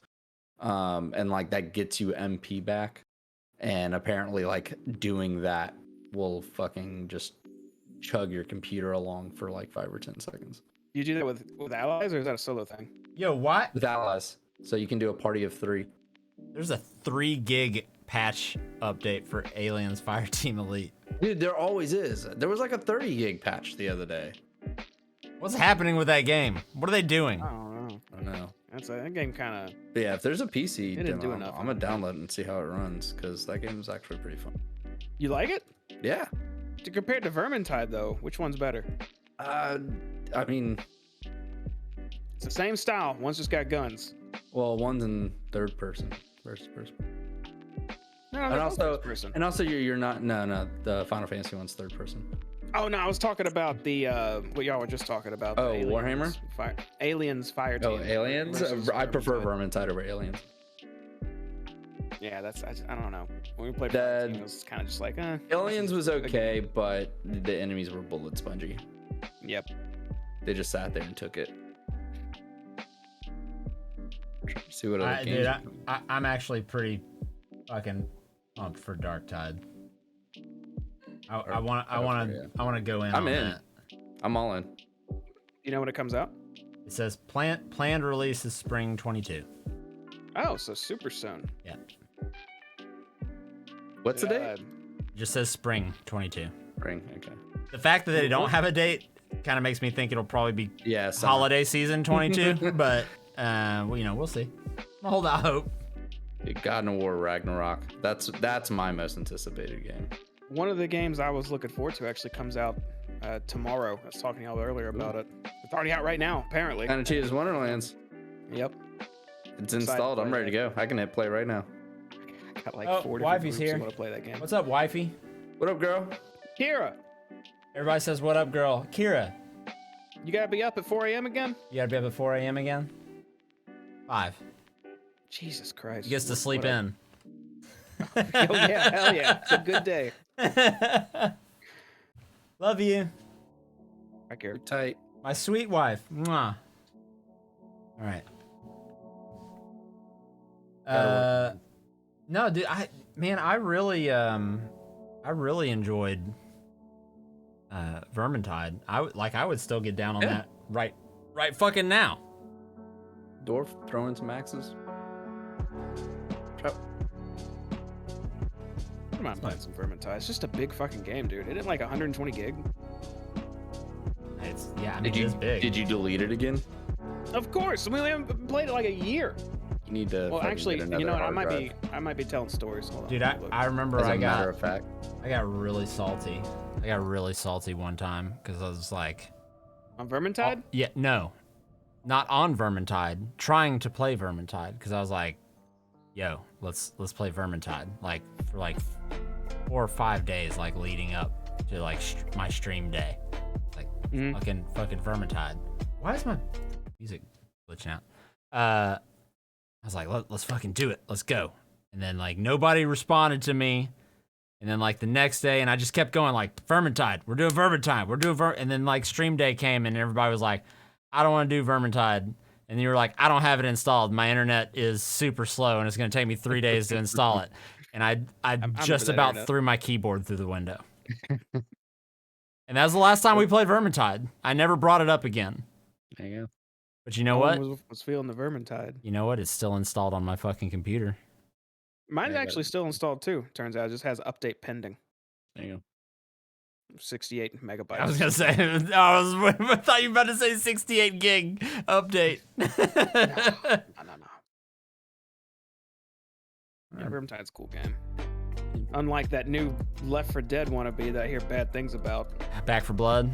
And like that gets you MP back. And apparently like doing that will fucking just chug your computer along for like 5 or 10 seconds. You do that with allies, or is that a solo thing? Yo, what? With allies. So you can do a party of 3. There's a 3 gig patch update for Aliens Fireteam Elite. Dude, there always is. There was like a 30 gig patch the other day. What's happening with that game? What are they doing? I don't know. I don't know. That game kind of. But yeah, if there's a PC It didn't do demo, enough. I'm gonna download it and see how it runs, because that game is actually pretty fun. You like it? Yeah. Compared to Vermintide, though, which one's better? I mean, It's the same style. One's just got guns. well, one's in third person versus first. No, And they're both also, first person. and also, you're not. No, the Final Fantasy one's third person. Oh no, I was talking about the what y'all were just talking about. the Oh, Aliens Warhammer? Aliens Fire Team. Oh, Aliens. versus I prefer Vermintide. Vermintide over Aliens. Yeah, I don't know. When we played The- Fire Team, it was kind of just like, Aliens was okay, but the enemies were bullet spongy. Yep. They just sat there and took it. See what other games. Dude, I'm actually pretty fucking pumped for Darktide. I want to go in. I'm on in. that. I'm all in. You know when it comes out? It says planned release is spring 22. Oh, so super soon. Yeah, What's the date? it just says spring 22. Spring. Okay. The fact that they don't have a date kind of makes me think it'll probably be Yeah. Summer. holiday season 22. But well, we'll see. I'll hold out hope. God of War Ragnarok. That's my most anticipated game. One of the games I was looking forward to actually comes out tomorrow. I was talking to y'all earlier about it. It's already out right now, apparently. Kind of Cheetah's Wonderlands. Yep. It's installed. I'm ready to go. I can hit play right now. Got like Oh, 4 different wifey's groups here. who want to play that game. What's up, wifey? What up, girl? Kira, Everybody says, what up, girl? Kira, you gotta be up at 4 a.m. again? you gotta be up at 4 a.m. again? 5. Jesus Christ. He gets to What- sleep what a- in. Oh yeah, hell yeah. It's a good day. Love you. I care. Tight. My sweet wife. Mwah. All right. No, dude, I really enjoyed Vermintide. I would still get down on that right fucking now. Dwarf throwing some axes. Trap. I don't mind playing some Vermintide. It's just a big fucking game, dude. It ain't like 120 gig. It's I mean, it is big. Did you delete it again? Of course. I mean, we haven't played it like a year. You need to. Well, fucking actually, get you know what? another hard I might be telling stories. Hold on. Dude, let me look. I remember As a I matter of fact. got really salty. I got really salty one time because I was like, On Vermintide? yeah, no, not on Vermintide. Trying to play Vermintide because I was like, yo, let's play Vermintide. Like for like 4 or 5 days, like leading up to like my stream day, like fucking Vermintide. Why is my music glitching out? I was like, let's fucking do it. Let's go. And then like nobody responded to me. And then like the next day, and I just kept going like Vermintide. We're doing Vermintide. We're doing and then like stream day came, and everybody was like, I don't want to do Vermintide. And you were like, I don't have it installed. My internet is super slow, and it's gonna take me 3 days to install it. And I I'm just for that about internet. threw my keyboard through the window. And that was the last time we played Vermintide. I never brought it up again. There you go. But you know No what? one was feeling the Vermintide. You know what? It's still installed on my fucking computer. Mine's Yeah, I got actually still installed too. Turns out it just has update pending. There you go. 68 megabytes. I was gonna say, I thought you were about to say 68 gig update. No. Yeah, Vermintide's a cool game. Unlike that new Left 4 Dead wannabe that I hear bad things about. Back for Blood.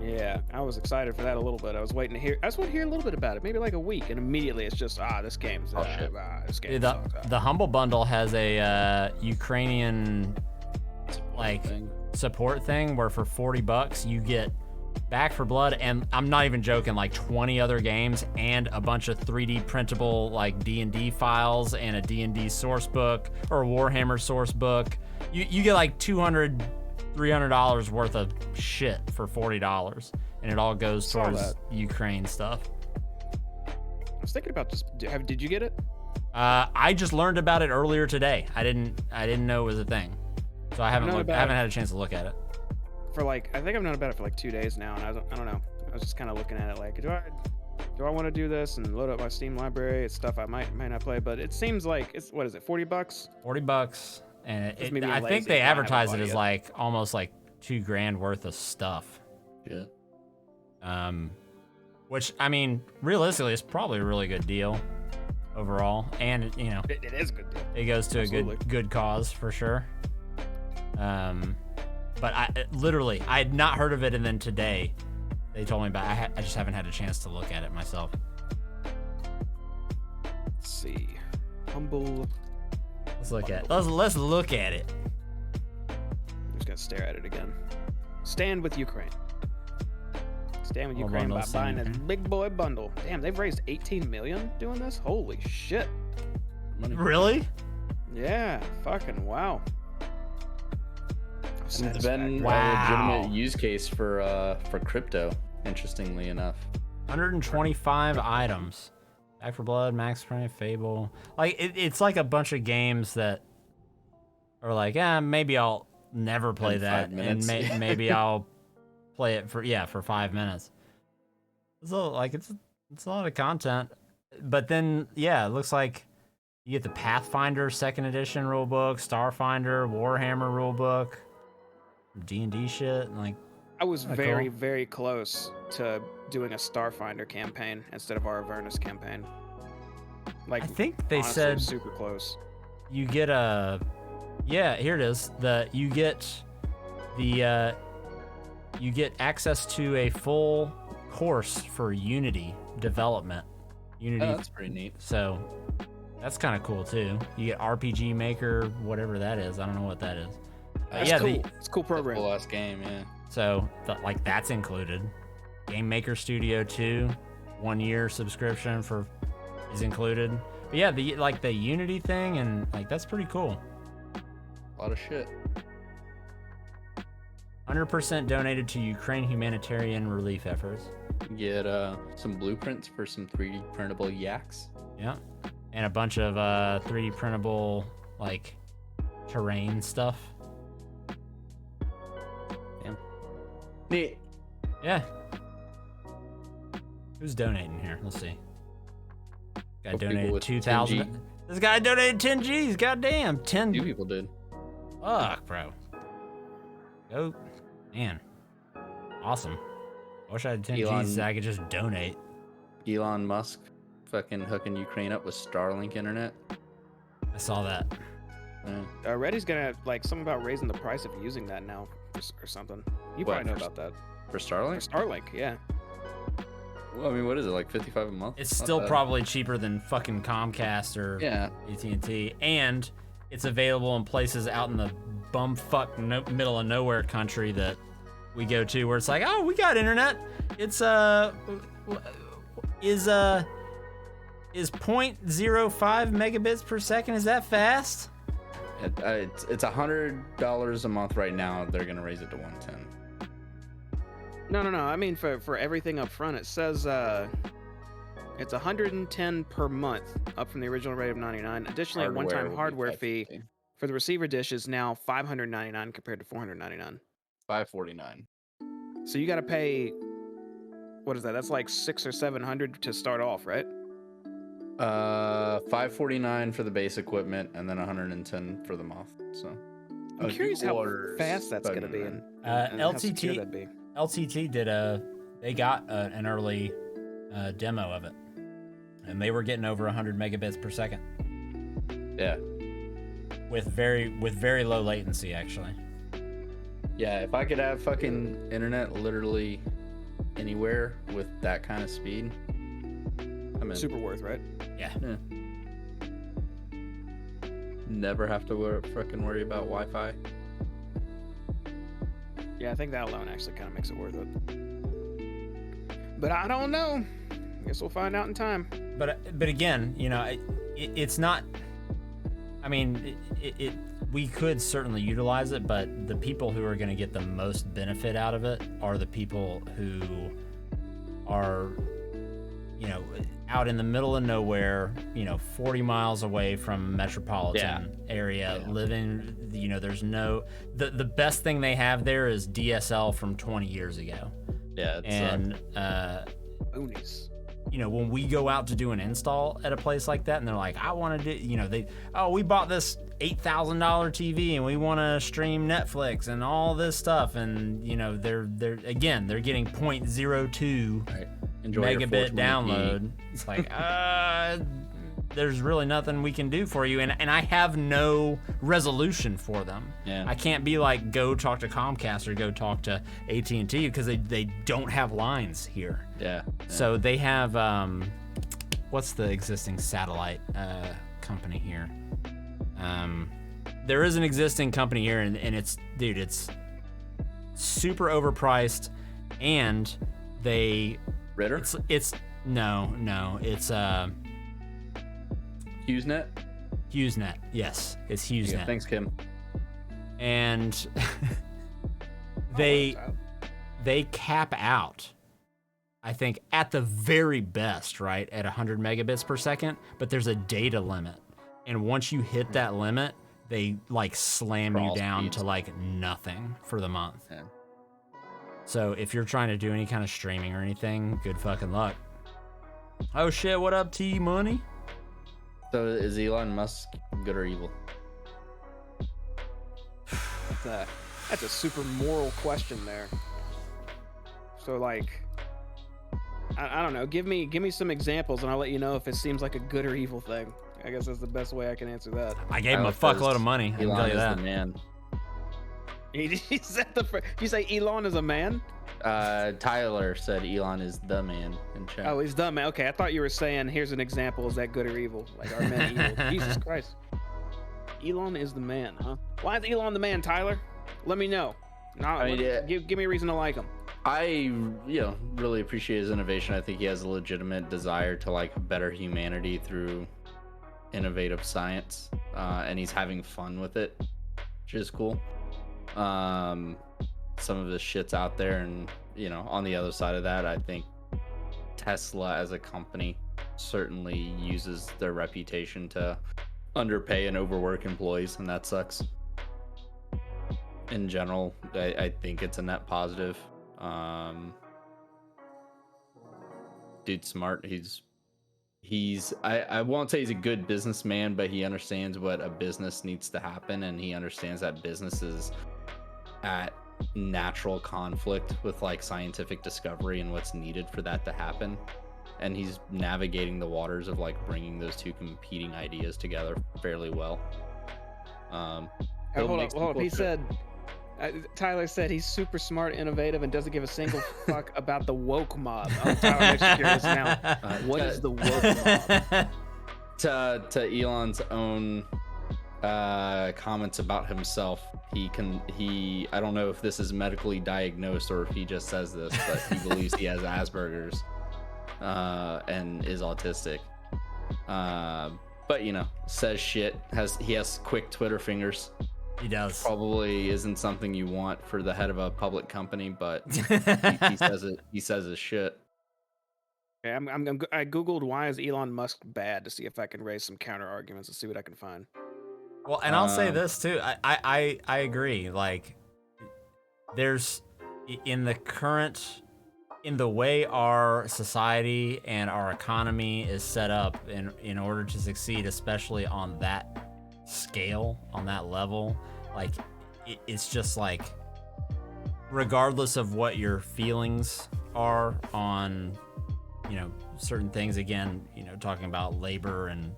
Yeah, I was excited for that a little bit. I was waiting to hear. I just want to hear a little bit about it, maybe like a week, and immediately it's just this game's shit. this game Dude, sucks. the Humble Bundle has a Ukrainian like Thing. support thing where for $40 you get Back for Blood, and I'm not even joking, like 20 other games and a bunch of 3D printable like D&D files and a D&D source book or a Warhammer source book. You get like $200-$300 worth of shit for $40, and it all goes Saw towards that. Ukraine stuff. I was thinking about just. Did you get it? I just learned about it earlier today. I didn't know it was a thing, so I haven't known looked, about I haven't it. had a chance to look at it. For like, I think I've known about it for like 2 days now, and I don't know. I was just kind of looking at it like, do I want to do this and load up my Steam library? It's stuff I might not play, but it seems like it's what is it, $40? $40, and Just me being I think lazy, they I haven't advertise bought it it as yet. like almost like $2,000 worth of stuff. Yeah. Which I mean, realistically, is probably a really good deal overall, and you know, It is a good deal. it goes to a Absolutely. good cause for sure. But I had not heard of it, and then today they told me about it. I just haven't had a chance to look at it myself. Let's see. Humble. Let's look at it. I'm just gonna stare at it again. Stand with Ukraine. Stand with Humble Ukraine bundle, by stand buying with this Ukraine. big boy bundle. Damn, they've raised 18 million doing this. Holy shit. Money. Really? Yeah. Fucking wow. It's been Satisfactory. Wow. a legitimate use case for crypto. Interestingly enough. 125 items. Back for Blood, Max Prime, Fable. Like it's like a bunch of games that are like, maybe I'll never play In that, 5 and minutes. maybe I'll play it for 5 minutes. So it's a lot of content, but then it looks like you get the Pathfinder 2nd edition rulebook, Starfinder, Warhammer rulebook, D&D shit, and like. I was Kinda very, cool. very close to doing a Starfinder campaign instead of our Avernus campaign. Like, I think they honestly, said super close. you get here it is. You get access to a full course for Unity development. Unity. Oh, that's pretty neat. So That's kind of cool too. You get RPG Maker, whatever that is. I don't know what that is. That's yeah, cool. It's a cool program. Cool ass game, yeah. So like that's included. Game Maker Studio 2, 1 year subscription is included. But yeah, the Unity thing and like that's pretty cool. A lot of shit. 100% donated to Ukraine humanitarian relief efforts. Get some blueprints for some 3D printable yaks. Yeah. And a bunch of 3D printable like terrain stuff. Damn. Neat. Yeah. Who's donating here? Let's see. Guy donated 2,000. This guy donated 10 G's. Goddamn, 10. Two people did. Fuck, bro. Go, man. Awesome. I wish I had 10 G's so I could just donate. Elon Musk fucking hooking Ukraine up with Starlink internet. I saw that. Yeah. Reddit's gonna like something about raising the price of using that now or something. You What, probably know for- about that. For Starlink? For Starlink, yeah. Well, I mean, what is it, like $55 a month? It's Not still bad. probably cheaper than fucking Comcast or Yeah. AT&T, and it's available in places out in the bumfuck middle of nowhere country that we go to, where it's like, oh, we got internet. It's is 0.05 megabits per second. Is that fast? It's $100 a month right now. They're gonna raise it to 110. No. I mean, for everything up front, it says it's 110 per month, up from the original rate of 99. Additionally, a one-time will be hardware fee $550. for the receiver dish is now 599 compared to 499. $549. So you got to pay. What is that? That's like 600 or 700 to start off, right? $549 for the base equipment, and then 110 for the month. So I'm curious how fast that's going to be, and how secure LTT that'd be. LTT they got an early demo of it, and they were getting over 100 megabits per second Yeah. with very low latency actually. Yeah, if I could have fucking internet literally anywhere with that kind of speed, I'm in. Super worth, right? Yeah. Yeah. Never have to worry about Wi-Fi. Yeah, I think that alone actually kind of makes it worth it. But I don't know. Guess we'll find out in time. But again, you know, it's not. I mean, we could certainly utilize it, but the people who are going to get the most benefit out of it are the people who are, you know, out in the middle of nowhere, you know, 40 miles away from metropolitan area, living, you know, there's no, the best thing they have there is DSL from 20 years ago. Yeah, And, Boonies. you know, when we go out to do an install at a place like that and they're like, I want to do, you know, we bought this $8,000 TV and we want to stream Netflix and all this stuff. And, you know, they're getting 0.02 right. Enjoy your megabit 420p. download. It's like, there's really nothing we can do for you. And I have no resolution for them. Yeah. I can't be like, go talk to Comcast or go talk to AT&T because they don't have lines here. Yeah. So they have, what's the existing satellite company here? There is an existing company here, and it's super overpriced, and Ritter? it's HughesNet? HughesNet. Yes, it's HughesNet. Yeah, thanks, Kim. And they cap out, I think, at the very best, right, at 100 megabits per second, but there's a data limit. And once you hit that limit, they like slam you Crawl down speeds. to like nothing for the month. Yeah. So if you're trying to do any kind of streaming or anything, good fucking luck. Oh shit, what up, T Money? So is Elon Musk good or evil? That's a super moral question there. So like, I don't know. Give me some examples, and I'll let you know if it seems like a good or evil thing. I guess that's the best way I can answer that. I gave him a fuckload of money. I can Elon tell you is that. the man. He said you say Elon is a man? Tyler said Elon is the man in chat. Oh, he's the man. Okay, I thought you were saying here's an example. Is that good or evil? Like, are men evil? Jesus Christ. Elon is the man, huh? Why is Elon the man, Tyler? Let me know. Give me a reason to like him. I really appreciate his innovation. I think he has a legitimate desire to like better humanity through innovative science, and he's having fun with it, which is cool. Some of this shit's out there, and on the other side of that, I think Tesla as a company certainly uses their reputation to underpay and overwork employees, and that sucks. In general, I think it's a net positive. Dude's smart. I won't say he's a good businessman, but he understands what a business needs to happen, and he understands that business is at natural conflict with like scientific discovery and what's needed for that to happen, and he's navigating the waters of like bringing those two competing ideas together fairly well. Hold up. He said Tyler said he's super smart, innovative, and doesn't give a single fuck about the woke mob. Oh, Tyler makes you curious now. What is the woke mob? To Elon's own comments about himself, I don't know if this is medically diagnosed or if he just says this, but he believes he has Asperger's and is autistic. But says shit. He has quick Twitter fingers. He does. Probably isn't something you want for the head of a public company, but he says his shit. Okay, I googled why is Elon Musk bad to see if I can raise some counter arguments and see what I can find. Well, and I'll say this too. I agree. Like, there's in the way our society and our economy is set up in order to succeed, especially on that scale, on that level, like it's just like, regardless of what your feelings are on certain things, again, talking about labor and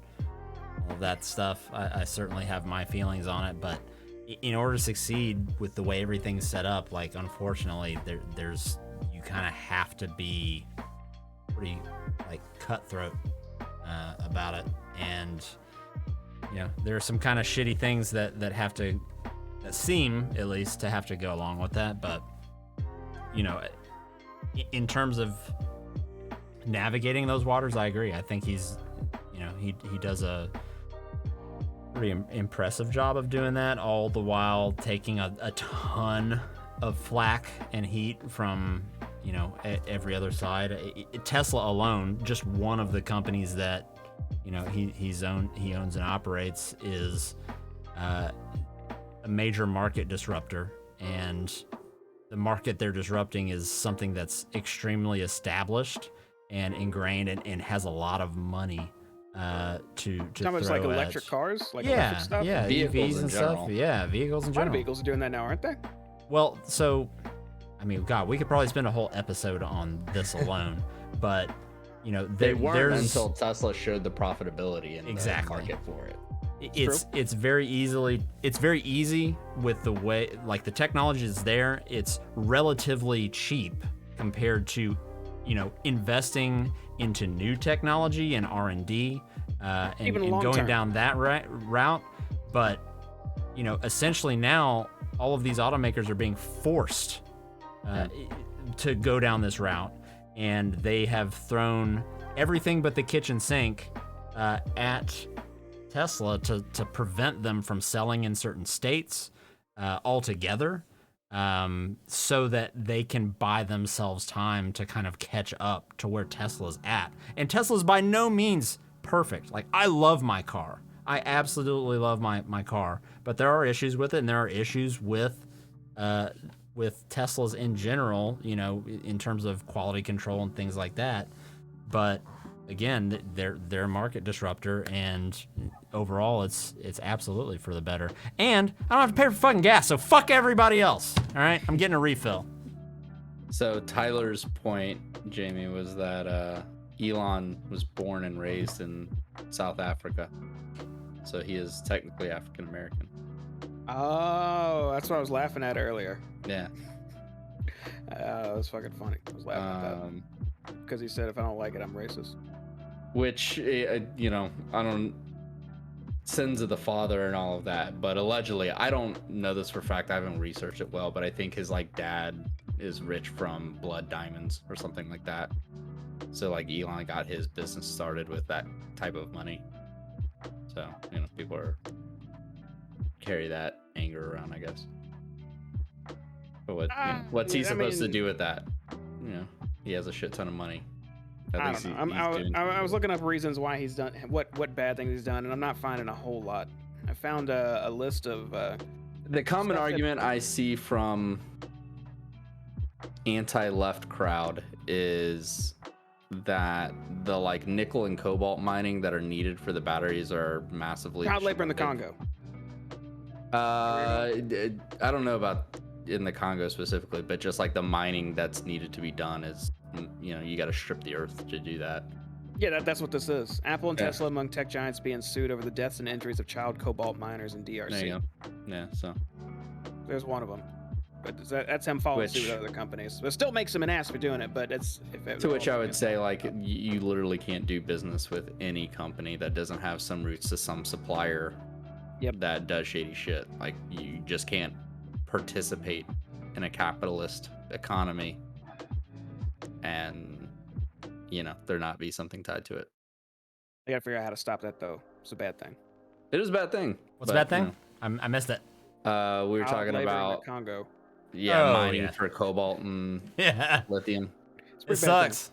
all that stuff, I certainly have my feelings on it, but in order to succeed with the way everything's set up, like, unfortunately, there's you kind of have to be pretty like cutthroat about it, and there are some kind of shitty things that seem at least to have to go along with that, but in terms of navigating those waters, I agree. I think he's he does a pretty impressive job of doing that, all the while taking a ton of flack and heat from every other side. Tesla alone, just one of the companies that he owns and operates, is a major market disruptor, and the market they're disrupting is something that's extremely established and ingrained and has a lot of money to throw like at. electric cars, like electric stuff. Yeah, vehicles EVs and in general. stuff. Yeah, vehicles in A lot of general. vehicles are doing that now, aren't they? Well, so, I mean, God, we could probably spend a whole episode on this alone, but They weren't there's until Tesla showed the profitability in Exactly. the market for it. it's very easy with the way, like, the technology is there. It's relatively cheap compared to investing into new technology and R&D and going term. down that route. But essentially now all of these automakers are being forced to go down this route, and they have thrown everything but the kitchen sink at Tesla to prevent them from selling in certain states altogether, so that they can buy themselves time to kind of catch up to where Tesla's at. And Tesla's by no means perfect. Like, I love my car. I absolutely love my car, but there are issues with it, and there are issues with Teslas in general, in terms of quality control and things like that. But again, they're a market disruptor, and overall it's absolutely for the better. And I don't have to pay for fucking gas, so fuck everybody else. All right, I'm getting a refill. So Tyler's point, Jamie, was that Elon was born and raised in South Africa, so he is technically African American. Oh, that's what I was laughing at earlier. Yeah. That was fucking funny. I was laughing at that because he said, "If I don't like it, I'm racist." Which, you know, I don't, sins of the father and all of that, but allegedly, I don't know this for a fact. I haven't researched it well, but I think his like dad is rich from blood diamonds or something like that. So like Elon got his business started with that type of money. So, you know, people are carry that anger around, I guess. But what, you know, what's he supposed to do with that? You know, he has a shit ton of money. I don't know. I was looking up reasons why he's done what bad things he's done, and I'm not finding a whole lot. I found a list of the common argument I see from anti-left crowd is that the like nickel and cobalt mining that are needed for the batteries are massively child labor in the Congo. I don't know about in the Congo specifically, but just like the mining that's needed to be done is, you know, you got to strip the earth to do that. Yeah, that's what this is. Apple and Tesla among tech giants being sued over the deaths and injuries of child cobalt miners in DRC. There you go. Yeah, so there's one of them. But that's him following suit with other companies. It still makes him an ass for doing it, but it's... To which I would say, like, you literally can't do business with any company that doesn't have some roots to some supplier that does shady shit. Like, you just can't participate in a capitalist economy and, you know, there not be something tied to it. I gotta figure out how to stop that, though. It's a bad thing. It is a bad thing. What's a bad thing? You know. I missed it. We were talking about Congo. Yeah, mining for cobalt and lithium. It sucks.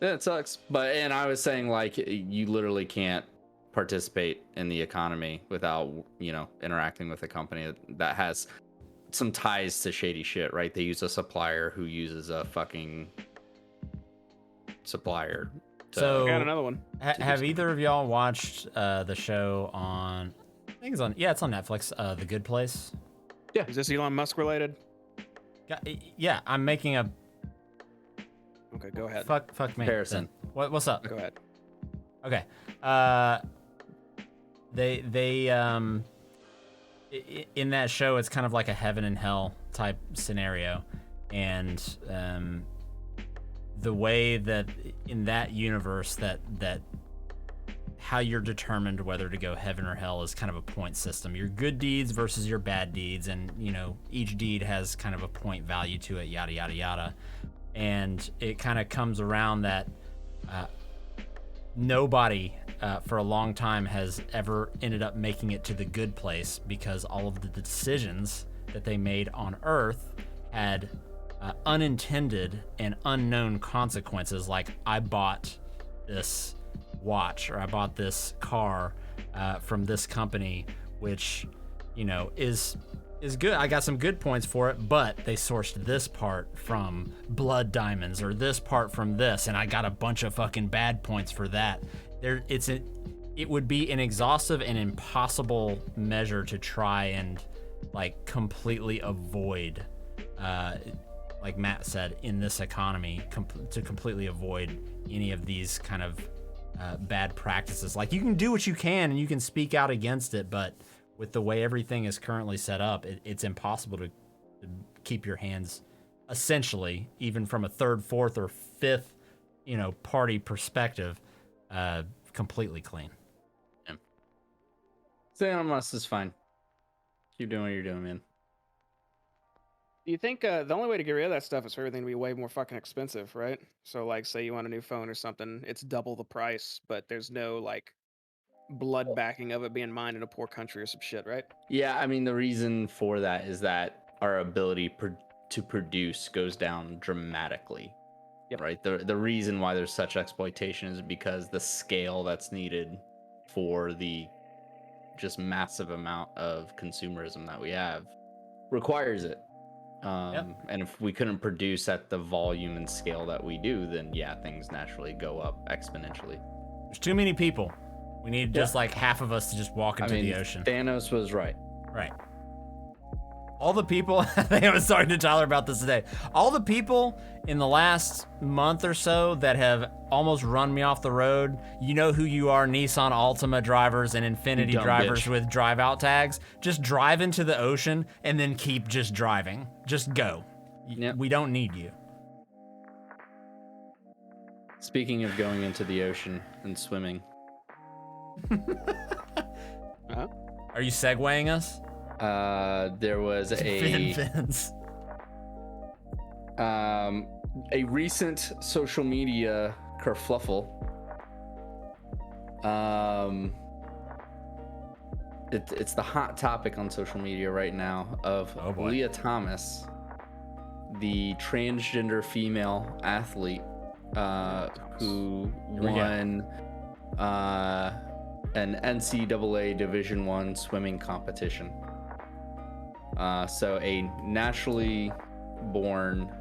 Yeah, it sucks. And I was saying, like, you literally can't participate in the economy without, you know, interacting with a company that has some ties to shady shit, right? They use a supplier who uses a fucking supplier. So I got another one. Have either of y'all watched the show on? I think it's on. Yeah, it's on Netflix. The Good Place. Yeah. Is this Elon Musk related? Yeah, I'm making a. Okay, go ahead. Fuck me. Harrison. What's up? Go ahead. Okay. They in that show, it's kind of like a heaven and hell type scenario, and the way that in that universe that how you're determined whether to go heaven or hell is kind of a point system. Your good deeds versus your bad deeds, and you know each deed has kind of a point value to it, yada yada yada. And it kind of comes around that nobody for a long time has ever ended up making it to the good place because all of the decisions that they made on Earth had unintended and unknown consequences. Like, I bought this watch, or I bought this car from this company, which, you know, is good. I got some good points for it, but they sourced this part from blood diamonds, or this part from this, and I got a bunch of fucking bad points for that. It would be an exhaustive and impossible measure to try and like completely avoid, like Matt said, in this economy, to completely avoid any of these kind of bad practices. Like, you can do what you can and you can speak out against it, but with the way everything is currently set up, it's impossible to keep your hands, essentially, even from a third, fourth, or fifth, you know, party perspective, completely clean. Yeah. Elon Musk is fine. Keep doing what you're doing, man. Do you think the only way to get rid of that stuff is for everything to be way more fucking expensive, right? So, like, say you want a new phone or something, it's double the price, but there's no, like, blood backing of it being mined in a poor country or some shit, right? Yeah, I mean, the reason for that is that our ability to produce goes down dramatically. Yep. Right? The reason why there's such exploitation is because the scale that's needed for the just massive amount of consumerism that we have requires it. And if we couldn't produce at the volume and scale that we do, then yeah, things naturally go up exponentially. There's too many people. We need just like half of us to just walk into the ocean. Thanos was right. Right. All the people, I think I was talking to Tyler about this today. All the people in the last month or so that have almost run me off the road, you know who you are, Nissan Altima drivers and Infiniti dumb drivers bitch. with drive out tags. Just drive into the ocean and then keep just driving. Just go. Yep. We don't need you. Speaking of going into the ocean and swimming, Are you segueing us? there was Fins. a recent social media kerfluffle. It's the hot topic on social media right now of Oh, boy. Leah Thomas, the transgender female athlete who we go. won an NCAA Division I swimming competition. So a naturally born,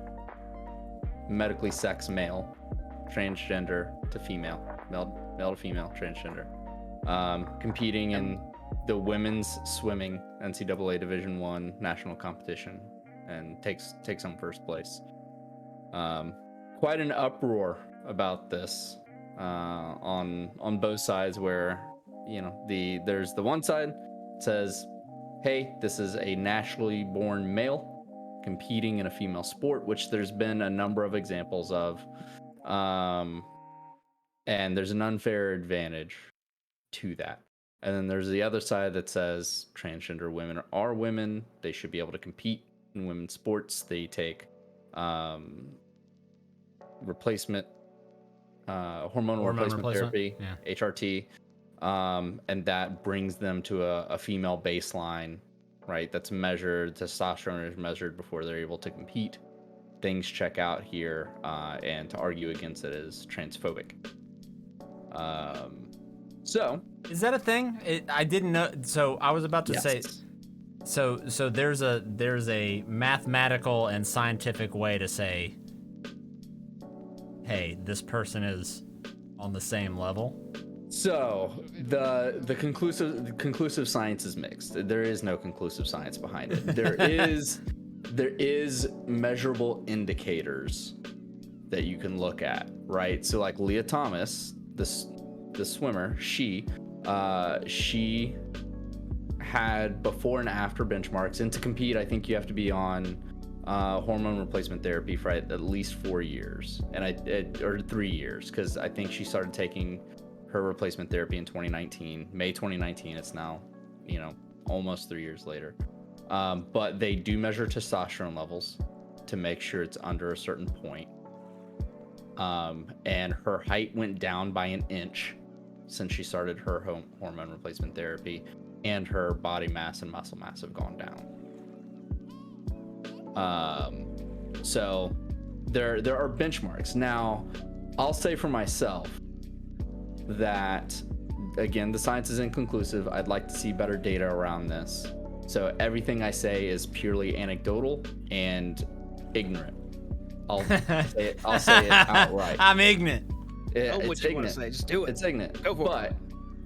medically sex male, transgender to female, male to female, transgender, competing in the women's swimming NCAA Division I national competition, and takes home first place. Quite an uproar about this on both sides, where there's the one side says, hey, this is a naturally born male competing in a female sport, which there's been a number of examples of, and there's an unfair advantage to that. And then there's the other side that says transgender women are women, they should be able to compete in women's sports. They take replacement hormonal replacement therapy, Yeah. HRT, and that brings them to a female baseline, right? That's measured, testosterone is measured before they're able to compete. Things check out here, and to argue against it is transphobic. So Is that a thing? I didn't know. So I was about to yes. say. So there's a mathematical and scientific way to say, hey, this person is on the same level. So the conclusive science is mixed. There is no conclusive science behind it. There is measurable indicators that you can look at, right? So like Leah Thomas, the swimmer, she had before and after benchmarks, and to compete, I think you have to be on hormone replacement therapy for at least 4 years, or 3 years, because I think she started taking her replacement therapy in 2019, May 2019. It's now, almost 3 years later. But they do measure testosterone levels to make sure it's under a certain point. And her height went down by an inch since she started her hormone replacement therapy, and her body mass and muscle mass have gone down. So there are benchmarks. Now, I'll say for myself that, again, the science is inconclusive. I'd like to see better data around this. So everything I say is purely anecdotal and ignorant. I'll say it outright. I'm ignorant. Oh, what It's you want to ignorant. say? Just do it. It's ignorant. Go for it.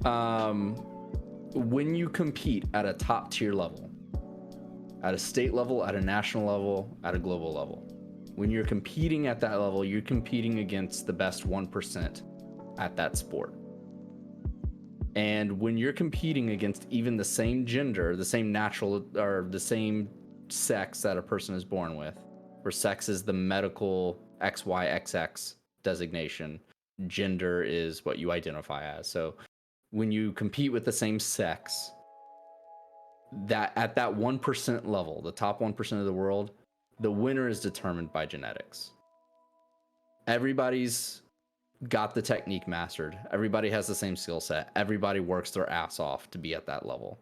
But when you compete at a top tier level, at a state level, at a national level, at a global level, when you're competing at that level, you're competing against the best 1% at that sport. And when you're competing against even the same gender, the same natural, or the same sex that a person is born with, where sex is the medical XYXX designation, gender is what you identify as. So when you compete with the same sex, that at that 1% level, the top 1% of the world, the winner is determined by genetics. Everybody's got the technique mastered. Everybody has the same skill set. Everybody works their ass off to be at that level.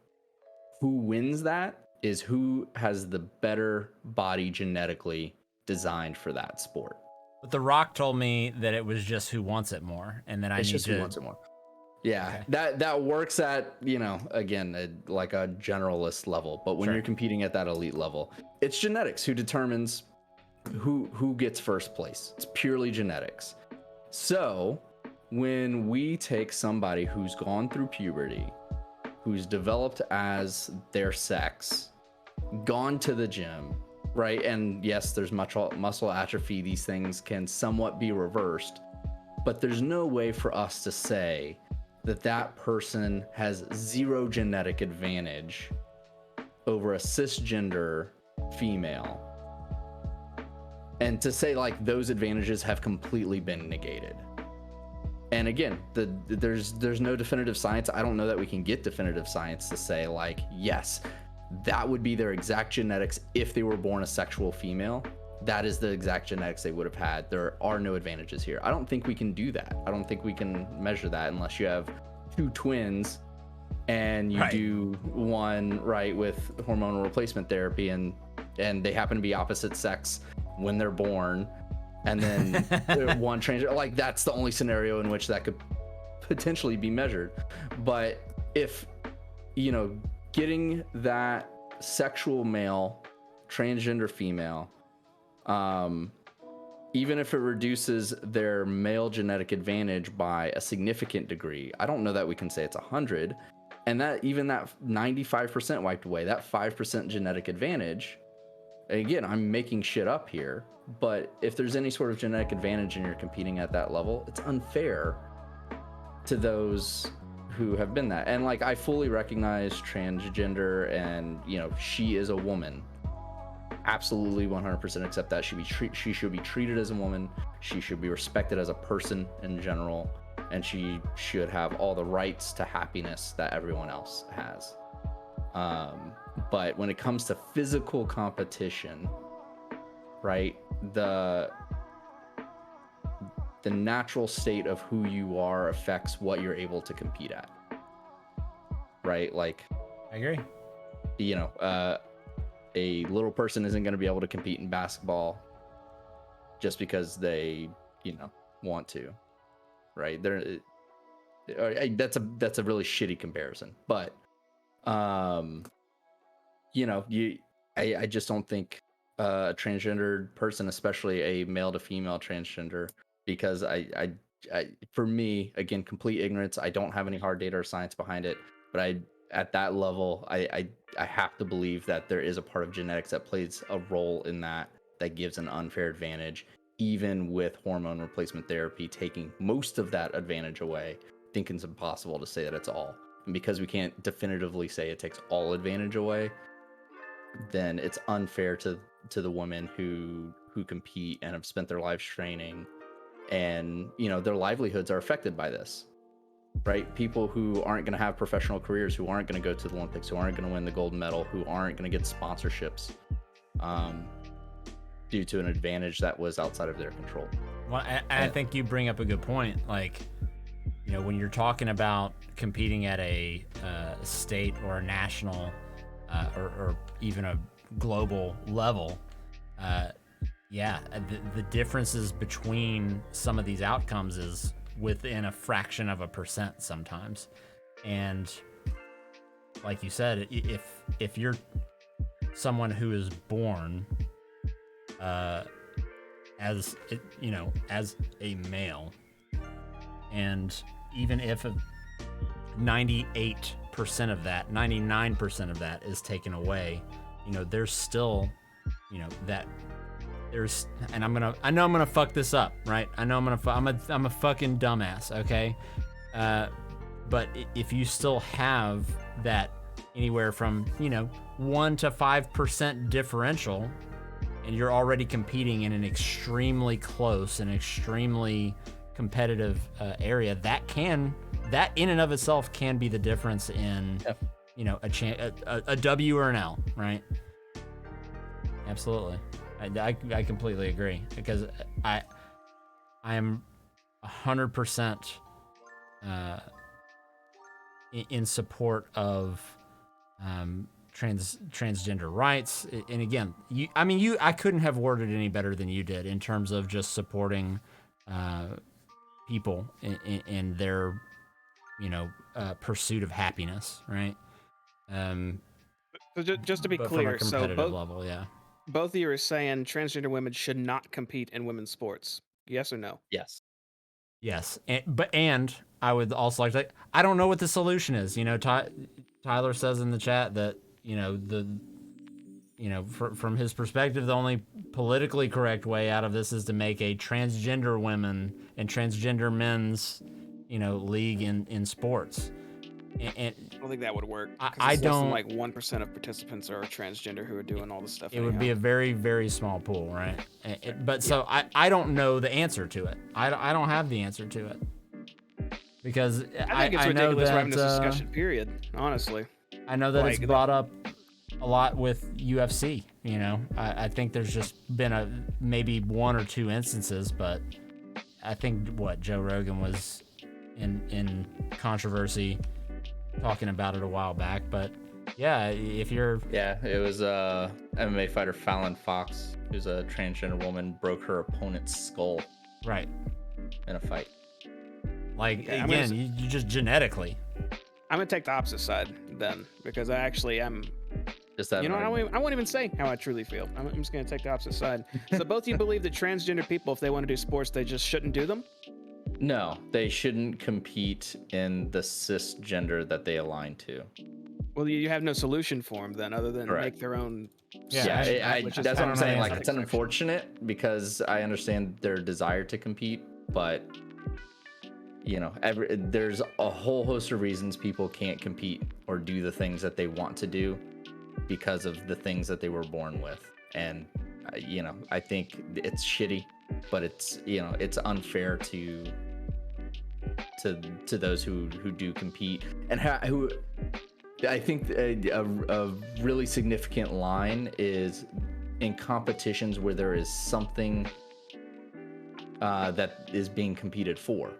Who wins that is who has the better body genetically designed for that sport. But The Rock told me that it was just who wants it more, and that I It's need just to. who wants it more. Yeah, Okay. that works at, again, like a generalist level. But when Sure. you're competing at that elite level, it's genetics who determines who gets first place. It's purely genetics. So when we take somebody who's gone through puberty, who's developed as their sex, gone to the gym, right? And yes, there's muscle atrophy. These things can somewhat be reversed, but there's no way for us to say that that person has zero genetic advantage over a cisgender female, and to say like those advantages have completely been negated. And again, there's no definitive science. I don't know that we can get definitive science to say like, yes, that would be their exact genetics if they were born a sexual female. That is the exact genetics they would have had. There are no advantages here. I don't think we can do that. I don't think we can measure that unless you have two twins and you do one right with hormonal replacement therapy, and they happen to be opposite sex when they're born, and then one transgender. Like, that's the only scenario in which that could potentially be measured. But if, you know, getting that sexual male, transgender female, even if it reduces their male genetic advantage by a significant degree, I don't know that we can say it's 100. And that even that 95% wiped away, that 5% genetic advantage, again, I'm making shit up here, but if there's any sort of genetic advantage and you're competing at that level, it's unfair to those who have been that. And like, I fully recognize transgender and, you know, she is a woman. Absolutely 100% accept that. She should be treated as a woman. She should be respected as a person in general. And she should have all the rights to happiness that everyone else has. But when it comes to physical competition, right, the natural state of who you are affects what you're able to compete at, right? Like, I agree. You know, a little person isn't going to be able to compete in basketball just because they, you know, want to, right? That's a really shitty comparison, but you know, I just don't think a transgendered person, especially a male to female transgender, because I for me, again, complete ignorance, I don't have any hard data or science behind it, but at that level, I have to believe that there is a part of genetics that plays a role in that gives an unfair advantage, even with hormone replacement therapy taking most of that advantage away. I think it's impossible to say that it's all. And because we can't definitively say it takes all advantage away, then it's unfair to the women who compete and have spent their lives training, and, you know, their livelihoods are affected by this. Right? People who aren't going to have professional careers, who aren't going to go to the Olympics, who aren't going to win the gold medal, who aren't going to get sponsorships due to an advantage that was outside of their control. Well, I think you bring up a good point. Like, you know, when you're talking about competing at a state or a national or even a global level, the differences between some of these outcomes is within a fraction of a percent sometimes. And like you said, if you're someone who is born as, you know, as a male, and even if 98% of that, 99% of that is taken away, you know, there's still, you know, that there's, and I know I'm gonna fuck this up, right? I know I'm a fucking dumbass, okay? But if you still have that anywhere from, you know, 1 to 5% differential, and you're already competing in an extremely close and extremely competitive area, that in and of itself can be the difference in, you know, a W or an L, right? Absolutely. I completely agree, because I am 100% in support of transgender rights. And again, I couldn't have worded it any better than you did in terms of just supporting people in their, you know, pursuit of happiness, right? So just to be but clear, from a competitive level, yeah. Both of you are saying transgender women should not compete in women's sports. Yes or no? Yes. Yes, and I would also like to say, I don't know what the solution is. You know, Tyler says in the chat that, you know, you know, from his perspective, the only politically correct way out of this is to make a transgender women and transgender men's, you know, league in sports. And I don't think that would work. 'Cause I it's less than, don't- like 1% of participants are transgender who are doing all this stuff. it would be a very, very small pool, right? But so I don't know the answer to it. I don't have the answer to it. Because I think it's I know ridiculous that, we're having this discussion, period, honestly. I know that it's Like, brought up a lot with UFC, you know. I think there's just been maybe one or two instances, but I think Joe Rogan was in controversy talking about it a while back. But yeah, if you're It was MMA fighter Fallon Fox, who's a transgender woman, broke her opponent's skull right, in a fight. like Yeah, again, you just genetically. I'm gonna take the opposite side then, because I actually am. Just that. You know, I won't even say how I truly feel. I'm just gonna take the opposite side. So both you believe that transgender people, if they want to do sports, they just shouldn't do them? No, they shouldn't compete in the cisgender that they align to. Well, you have no solution for them then, other than Correct. make their own. Yeah, Yeah, which is that's what kind I'm of saying. nice. Like, it's unfortunate because I understand their desire to compete, but you know, there's a whole host of reasons people can't compete or do the things that they want to do because of the things that they were born with. And you know, I think it's shitty, but it's, you know, it's unfair to those who do compete and who. I think a really significant line is in competitions where there is something that is being competed for.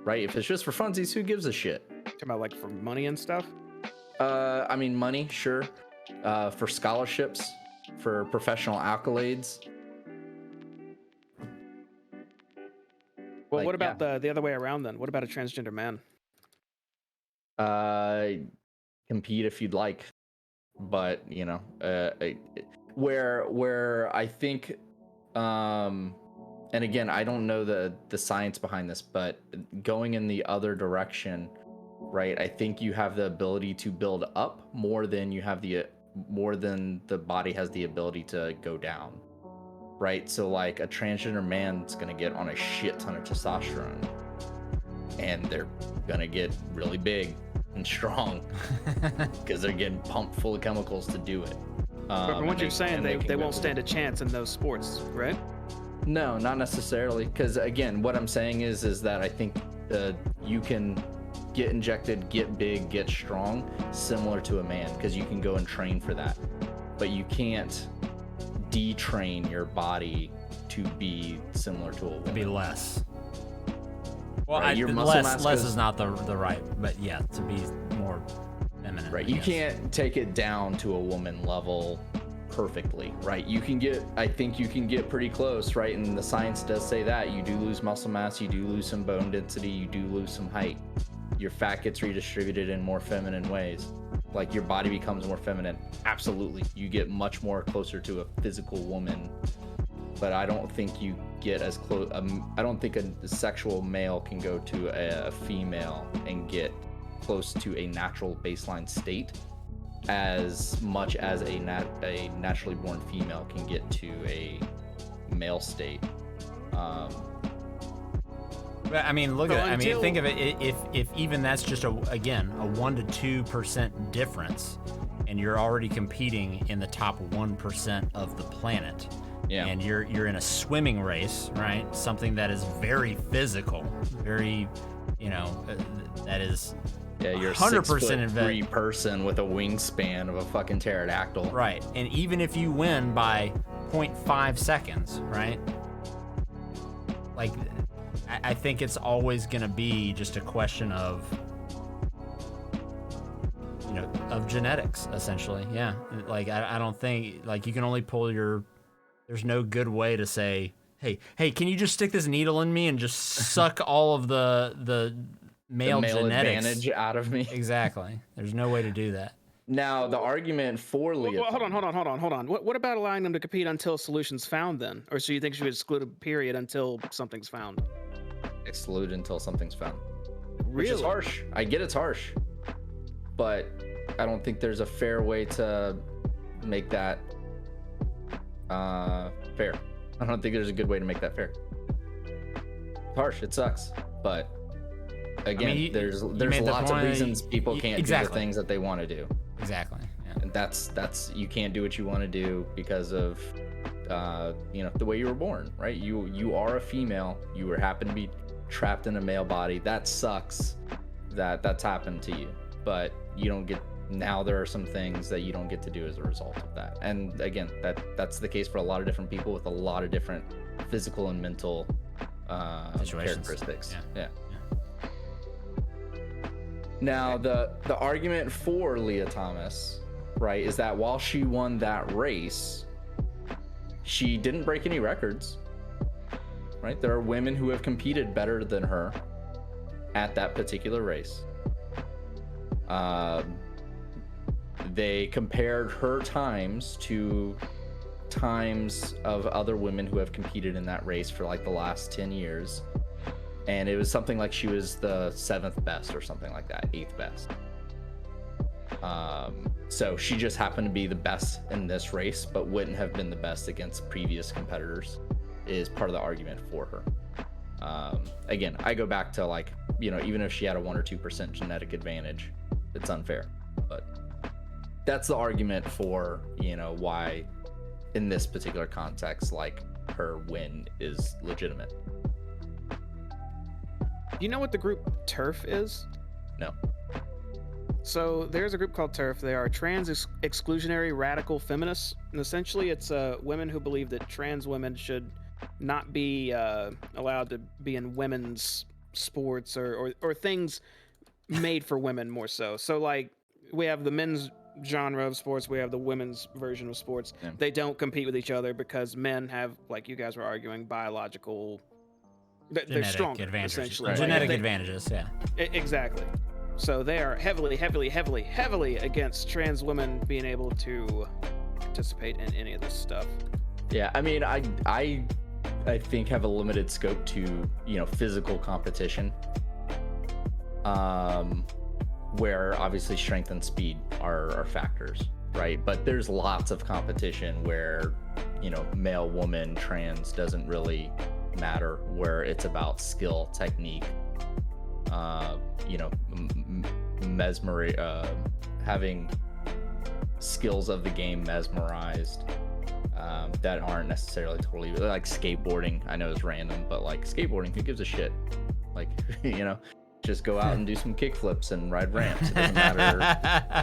Right? If it's just for funsies, who gives a shit? Talking about like for money and stuff. I mean, money, sure. For scholarships, for professional accolades. Well, Like, what about the other way around then? What about a transgender man? Compete if you'd like, but you know, where I think, and again, I don't know the science behind this, but going in the other direction, right? I think you have the ability to build up more than the body has the ability to go down, right? So like a transgender man's gonna get on a shit ton of testosterone, and they're gonna get really big and strong because they're getting pumped full of chemicals to do it. But from what you're saying, they can won't go- stand a chance in those sports, right? No, not necessarily. Because again, what I'm saying is that I think you can get injected, get big, get strong, similar to a man, because you can go and train for that. But you can't detrain your body to be similar to a woman. To be less. Well, Right, your muscle mass less goes- is not the right, but yeah, to be more feminine. Right, I you guess. can't take it down to a woman level perfectly, right? I think you can get pretty close, right? And the science does say that you do lose muscle mass, you do lose some bone density, you do lose some height. Your fat gets redistributed in more feminine ways. Like your body becomes more feminine. Absolutely, you get much more closer to a physical woman. But I don't think you get as close. I don't think a sexual male can go to a female and get close to a natural baseline state as much as a naturally born female can get to a male state. But I mean, look So at. I mean, until- think of it. If even that's just a 1 to 2% difference, and you're already competing in the top 1% of the planet. Yeah. And you're in a swimming race, right? Something that is very physical, very, you know, that is Yeah, you're a 100% 6'3" person with a wingspan of a fucking pterodactyl. right. And even if you win by 0.5 seconds, right? Like, I think it's always gonna be just a question of, you know, of genetics, essentially. Yeah. Like I don't think like you can only pull your. There's no good way to say, hey, can you just stick this needle in me and just suck all of the male genetics advantage out of me. Exactly. There's no way to do that. Now the argument for Leah. Well, hold on. What about allowing them to compete until a solution's found then? Or so you think she would exclude a period until something's found? Exclude until something's found. Really? Which is harsh. I get it's harsh, but I don't think there's a fair way to make that fair. I don't think there's a good way to make that fair. It's harsh. It sucks. But again, there's lots of reasons people can't do the things that they want to do. Exactly. Yeah. And that's you can't do what you want to do because of the way you were born, right? You are a female. You happen to be trapped in a male body. That sucks. That's happened to you. But you don't get. Now there are some things that you don't get to do as a result of that. And again, that's the case for a lot of different people with a lot of different physical and mental characteristics. Yeah. Now the argument for Leah Thomas, right, is that while she won that race, she didn't break any records. Right? There are women who have competed better than her at that particular race. They compared her times to times of other women who have competed in that race for like the last 10 years. And it was something like she was the 7th best or something like that, 8th best. So she just happened to be the best in this race, but wouldn't have been the best against previous competitors, is part of the argument for her. Again, I go back to like, even if she had a 1 or 2% genetic advantage, it's unfair. But that's the argument for, why in this particular context, like her win is legitimate. Do you know what the group TERF is? No. So there's a group called TERF. They are trans exclusionary radical feminists, and essentially it's women who believe that trans women should not be allowed to be in women's sports or things made for women more so. So like we have the men's genre of sports, we have the women's version of sports. Yeah. They don't compete with each other because men have, like you guys were arguing, biological. They're stronger, essentially. Genetic advantages, yeah. Exactly. So they are heavily against trans women being able to participate in any of this stuff. Yeah, I mean, I think have a limited scope to, physical competition. Where obviously strength and speed are factors, right? But there's lots of competition where, male, woman, trans doesn't really matter, where it's about skill, technique, having skills of the game mesmerized, that aren't necessarily totally like skateboarding. I know it's random, but like skateboarding, who gives a shit? Like, just go out and do some kick flips and ride ramps. It doesn't matter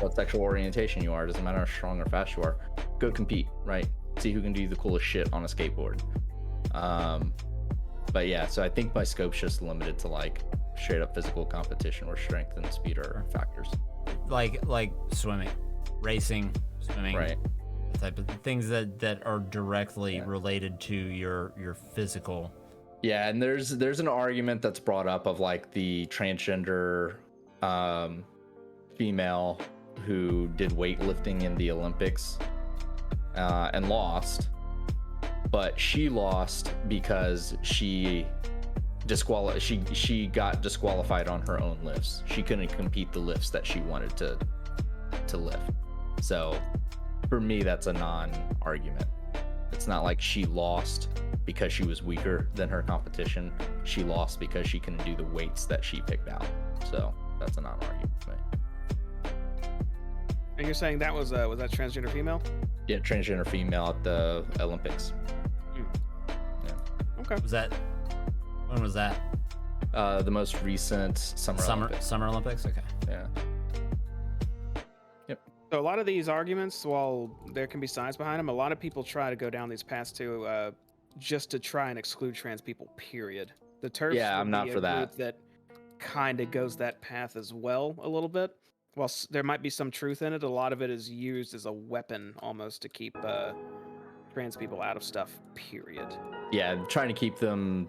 what sexual orientation you are. It doesn't matter how strong or fast you are. Go compete, right? See who can do the coolest shit on a skateboard. But yeah, so I think my scope's just limited to like straight up physical competition where strength and speed are factors. Like swimming, racing, swimming, right? The type of things that are directly related to your physical. Yeah, and there's an argument that's brought up of like the transgender female who did weightlifting in the Olympics and lost, but she lost because she got disqualified on her own lifts. She couldn't compete the lifts that she wanted to lift. So for me, that's a non-argument. It's not like she lost because she was weaker than her competition. She lost because she couldn't do the weights that she picked out. So that's a non-argument for me. And you're saying that was that transgender female? Yeah, transgender female at the Olympics. Yeah. Okay. When was that? The most recent Summer Olympics. Okay. Yeah. Yep. So a lot of these arguments, while there can be science behind them, a lot of people try to go down these paths to just to try and exclude trans people. Period. The TERFs I'm not for that. That kind of goes that path as well a little bit. While there might be some truth in it, a lot of it is used as a weapon almost to keep trans people out of stuff. Period. Yeah, trying to keep them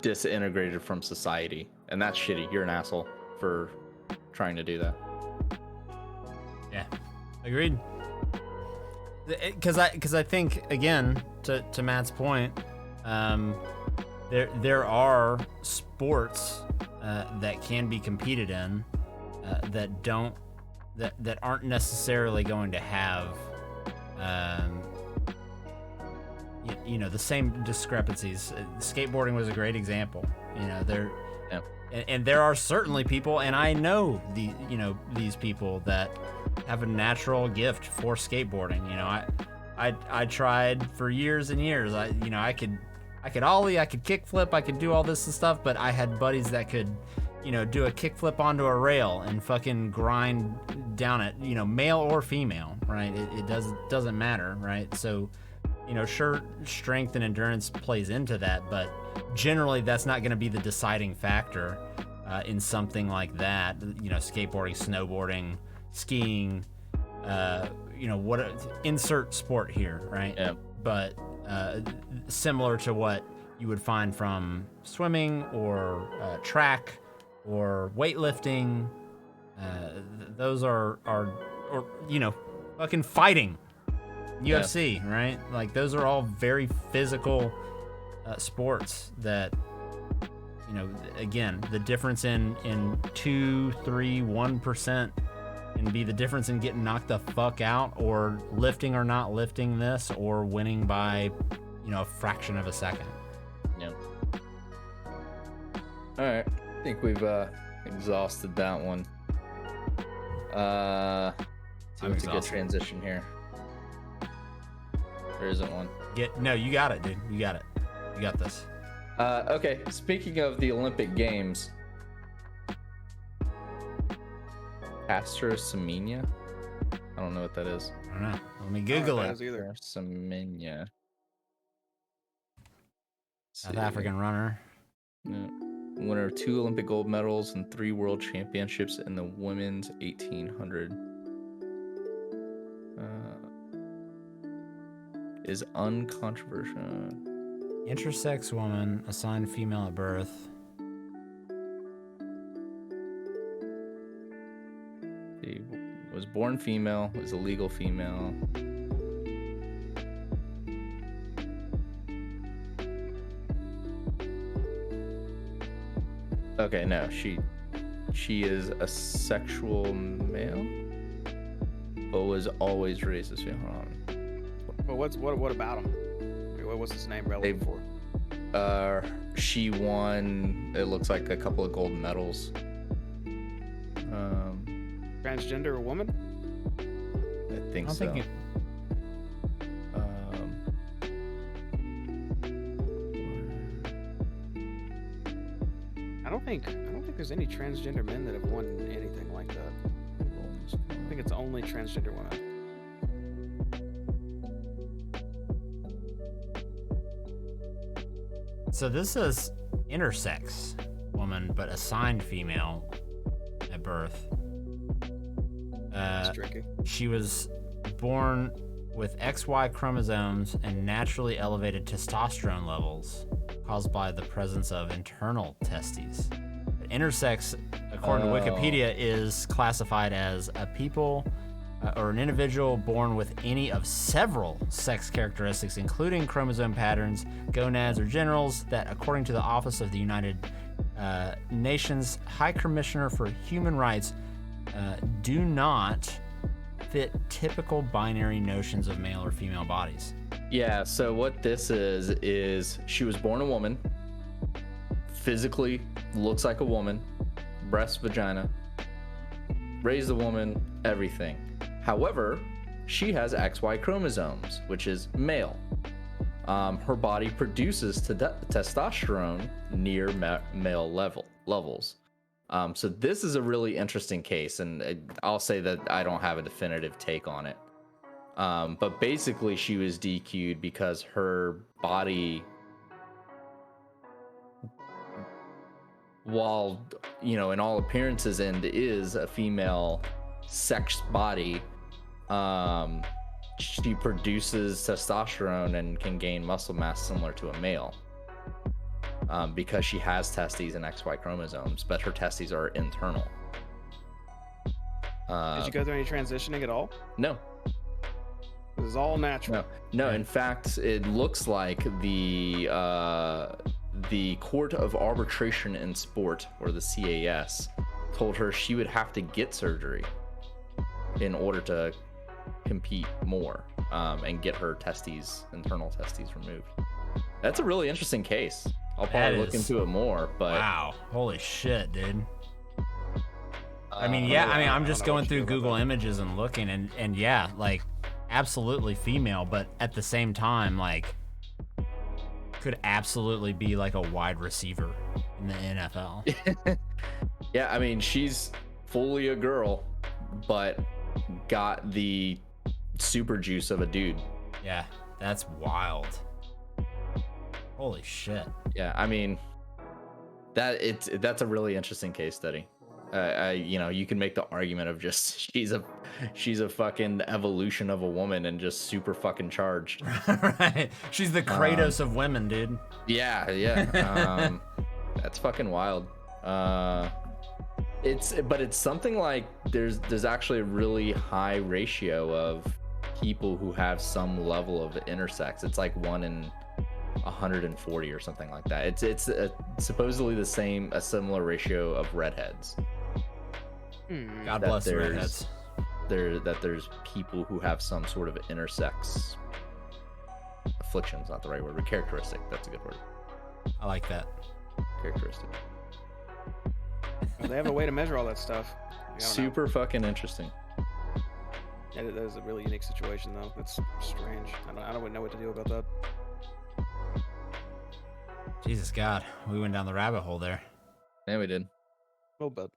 disintegrated from society, and that's shitty. You're an asshole for trying to do that. Yeah, agreed. Because I think, again, to Matt's point, there are sports that can be competed in that don't that aren't necessarily going to have the same discrepancies. Skateboarding was a great example. And there are certainly people, and I know these people that have a natural gift for skateboarding. I tried for years and years. I could ollie, I could kickflip, I could do all this stuff, but I had buddies that could, do a kickflip onto a rail and fucking grind down it, male or female, right? It doesn't matter, right? So, sure, strength and endurance plays into that, but generally that's not going to be the deciding factor in something like that. Skateboarding, snowboarding, skiing, insert sport here, right? Yeah. But similar to what you would find from swimming or track or weightlifting, those are fucking fighting, UFC, right? Like those are all very physical sports that, again, the difference in 2, 3, 1% can be the difference in getting knocked the fuck out, or lifting or not lifting this, or winning by, a fraction of a second. Yeah. All right. I think we've exhausted that one. See what's a good transition here. There isn't one. No, you got it, dude. You got it. You got this. Okay. Speaking of the Olympic Games, Semenya? I don't know what that is. I don't know. Let me Google it. Semenya. South African runner. Yeah. Winner of 2 Olympic gold medals and 3 world championships in the women's 1800. Is uncontroversial. Intersex woman, assigned female at birth. She was born female, is a legal female. Okay, no, she is a sexual male, but was always raised as female. Hold on. Well, what about him? What's his name relevant for? She won, it looks like, a couple of gold medals. Transgender woman? I think so. I don't think there's any transgender men that have won anything like that. I think it's only transgender women. So this is intersex woman, but assigned female at birth. That's tricky. She was born with XY chromosomes and naturally elevated testosterone levels caused by the presence of internal testes. But intersex, according to Wikipedia, is classified as a people or an individual born with any of several sex characteristics, including chromosome patterns, gonads, or genitals that, according to the Office of the United Nations High Commissioner for Human Rights, do not fit typical binary notions of male or female bodies. Yeah, so what this is she was born a woman, physically looks like a woman, breast, vagina, raised a woman, everything. However, she has XY chromosomes, which is male. Her body produces testosterone near male levels. So this is a really interesting case, and I'll say that I don't have a definitive take on it. But basically, she was DQ'd because her body, while, in all appearances and is a female sex body, she produces testosterone and can gain muscle mass similar to a male. Because she has testes and XY chromosomes, but her testes are internal. Did you go through any transitioning at all? No. This is all natural. No. In fact, it looks like the Court of Arbitration in Sport, or the CAS, told her she would have to get surgery in order to compete more and get her internal testes removed. That's a really interesting case. I'll probably look into it more, but wow, holy shit, dude. I mean, I'm just going through Google Images and looking, and yeah, like, absolutely female, but at the same time, like, could absolutely be like a wide receiver in the NFL. Yeah, I mean, she's fully a girl, but got the super juice of a dude. Yeah, that's wild. Holy shit. Yeah, I mean, that's a really interesting case study. You can make the argument of just she's a fucking evolution of a woman and just super fucking charged. Right. She's the Kratos of women, dude. Yeah. That's fucking wild. It's something like there's actually a really high ratio of people who have some level of intersex. It's like 1 in 140 or something like that. It's supposedly a similar ratio of redheads. God bless the redheads. There's people who have some sort of intersex affliction's not the right word, but characteristic. That's a good word. I like that. Characteristic. Well, they have a way to measure all that stuff. Super fucking interesting. That is a really unique situation, though. That's strange. I don't know what to do about that. Jesus God, we went down the rabbit hole there. Yeah, we did. A little bit.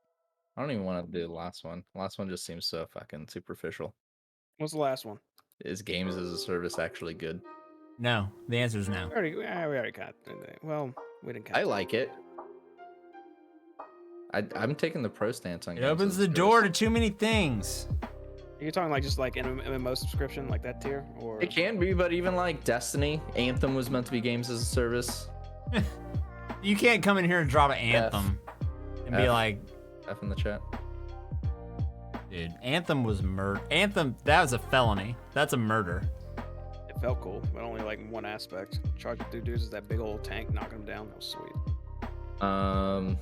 I don't even want to do the last one. The last one just seems so fucking superficial. What's the last one? Is games as a service actually good? No, the answer is no. We already got it. Well, we didn't. I like it. I'm taking the pro stance on It games opens as a the service. door to too many things. You're talking like just like an MMO subscription, like that tier, or It can be, but even like Destiny, Anthem was meant to be games as a service. You can't come in here and drop an Anthem and be F. like, F in the chat. dude, Anthem was murder. Anthem, that was a felony. That's a murder. it felt cool, but only like in one aspect. Charging through dudes is that big old tank knocking them down. That was sweet. I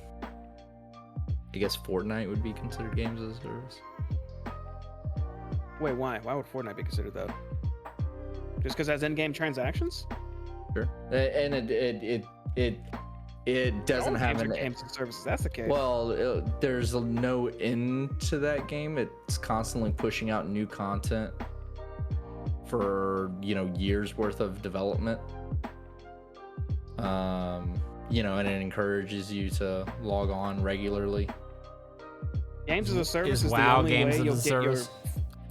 guess Fortnite would be considered games as a service. Wait, why? Why would Fortnite be considered that? Just because it has in-game transactions? Sure. And it doesn't All have games an are games and services. That's the case. well. There's no end to that game. It's constantly pushing out new content for years worth of development. And it encourages you to log on regularly. games as a service Is is the WoW only games way as you'll a get service?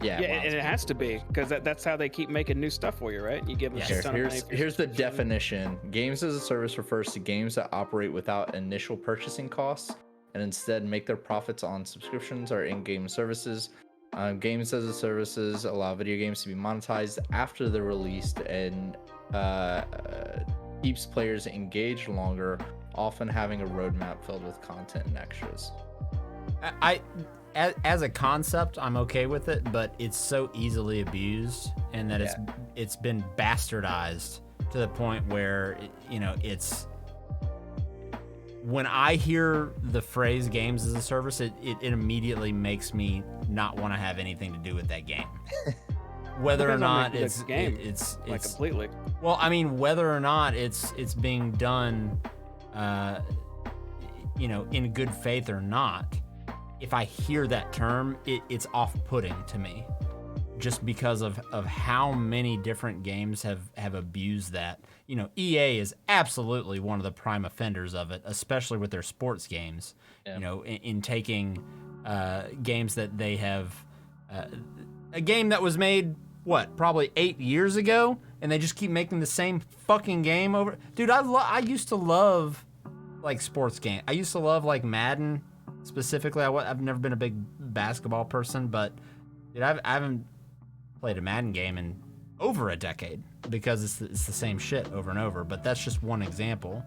Yeah, and it has to be because that's how they keep making new stuff for you, right? You give them Yes. a ton of money. Here's the definition. Games as a service refers to games that operate without initial purchasing costs and instead make their profits on subscriptions or in-game services. Games as a services allow video games to be monetized after they're released and keeps players engaged longer, often having a roadmap filled with content and extras. As a concept, I'm okay with it, but it's so easily abused, and that it's been bastardized to the point where it's. When I hear the phrase "games as a service," it immediately makes me not want to have anything to do with that game. Whether or Depends on not the it's game, it's like completely. well, I mean, whether or not it's being done, in good faith or not. If I hear that term, it's off-putting to me, just because of how many different games have abused that. EA is absolutely one of the prime offenders of it, especially with their sports games. Yeah. In taking games that they have, a game that was made probably 8 years ago, and they just keep making the same fucking game over. Dude, I used to love like sports game. I used to love like Madden. Specifically, I've never been a big basketball person, but dude, I haven't played a Madden game in over a decade because it's the same shit over and over. But that's just one example.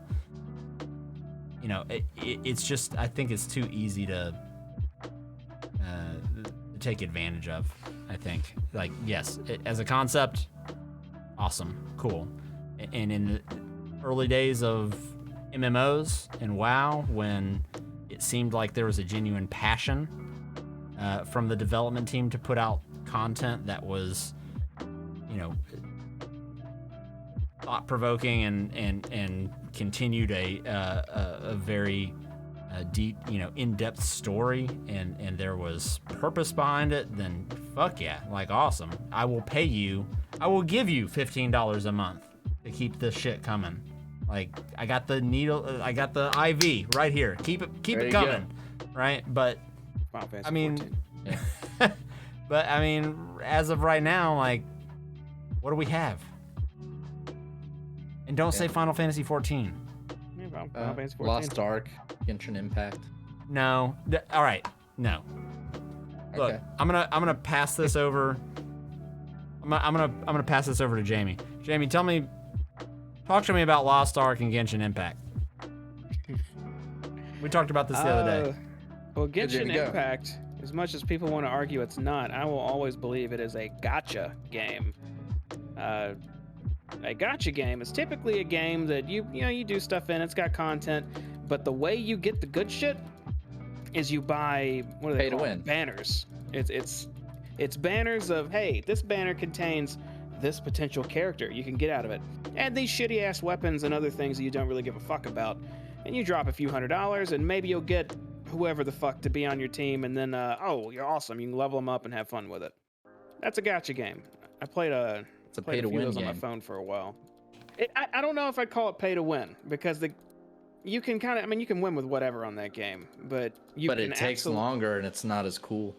It's just, I think it's too easy to take advantage of. I think, like, yes, as a concept, awesome, cool. And in the early days of MMOs and WoW, when it seemed like there was a genuine passion from the development team to put out content that was, you know, thought-provoking and continued a very deep, you know, in-depth story, and there was purpose behind it, then fuck yeah, like awesome. I will give you $15 a month to keep this shit coming. Like, I got the needle, I got the IV right here. Keep it coming, right? But I mean, but I mean, as of right now, like, what do we have? And don't say Final Fantasy 14. Final Fantasy 14. Lost Ark, Genshin Impact. No. All right. No. Look, Okay. I'm gonna pass this over. I'm gonna pass this over to Jamie. Jamie, talk to me about Lost Ark and Genshin Impact. We talked about this the other day. Well, There Genshin you go. Impact, as much as people want to argue it's not, I will always believe it is a gacha game. A gacha game is typically a game that you do stuff in. It's got content, but the way you get the good shit is you buy what are they Pay to called? win. Banners. It's banners of, hey, this banner contains this potential character you can get out of it, and these shitty ass weapons and other things that you don't really give a fuck about, and you drop a few $100s and maybe you'll get whoever the fuck to be on your team, and then oh, you're awesome, you can level them up and have fun with it. That's a gacha game. I played a It's a played a few of pay-to-win those on my game. phone for a while. I don't know if I'd call it pay to win, because you can kind of, I mean, you can win with whatever on that game, but But it takes longer and it's not as cool.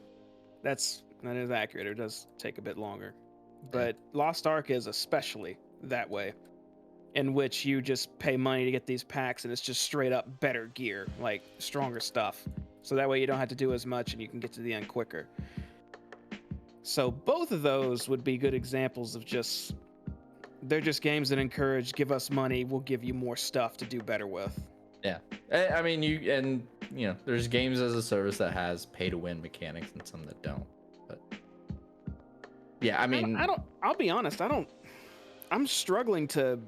That is accurate. It does take a bit longer, but Lost Ark is especially that way, in which you just pay money to get these packs, and it's just straight up better gear, like stronger stuff. So that way you don't have to do as much, and you can get to the end quicker. So both of those would be good examples of they're just games that encourage, give us money, we'll give you more stuff to do better with. Yeah. I mean, there's games as a service that has pay to win mechanics and some that don't. But yeah, I mean, I'll be honest, I'm struggling to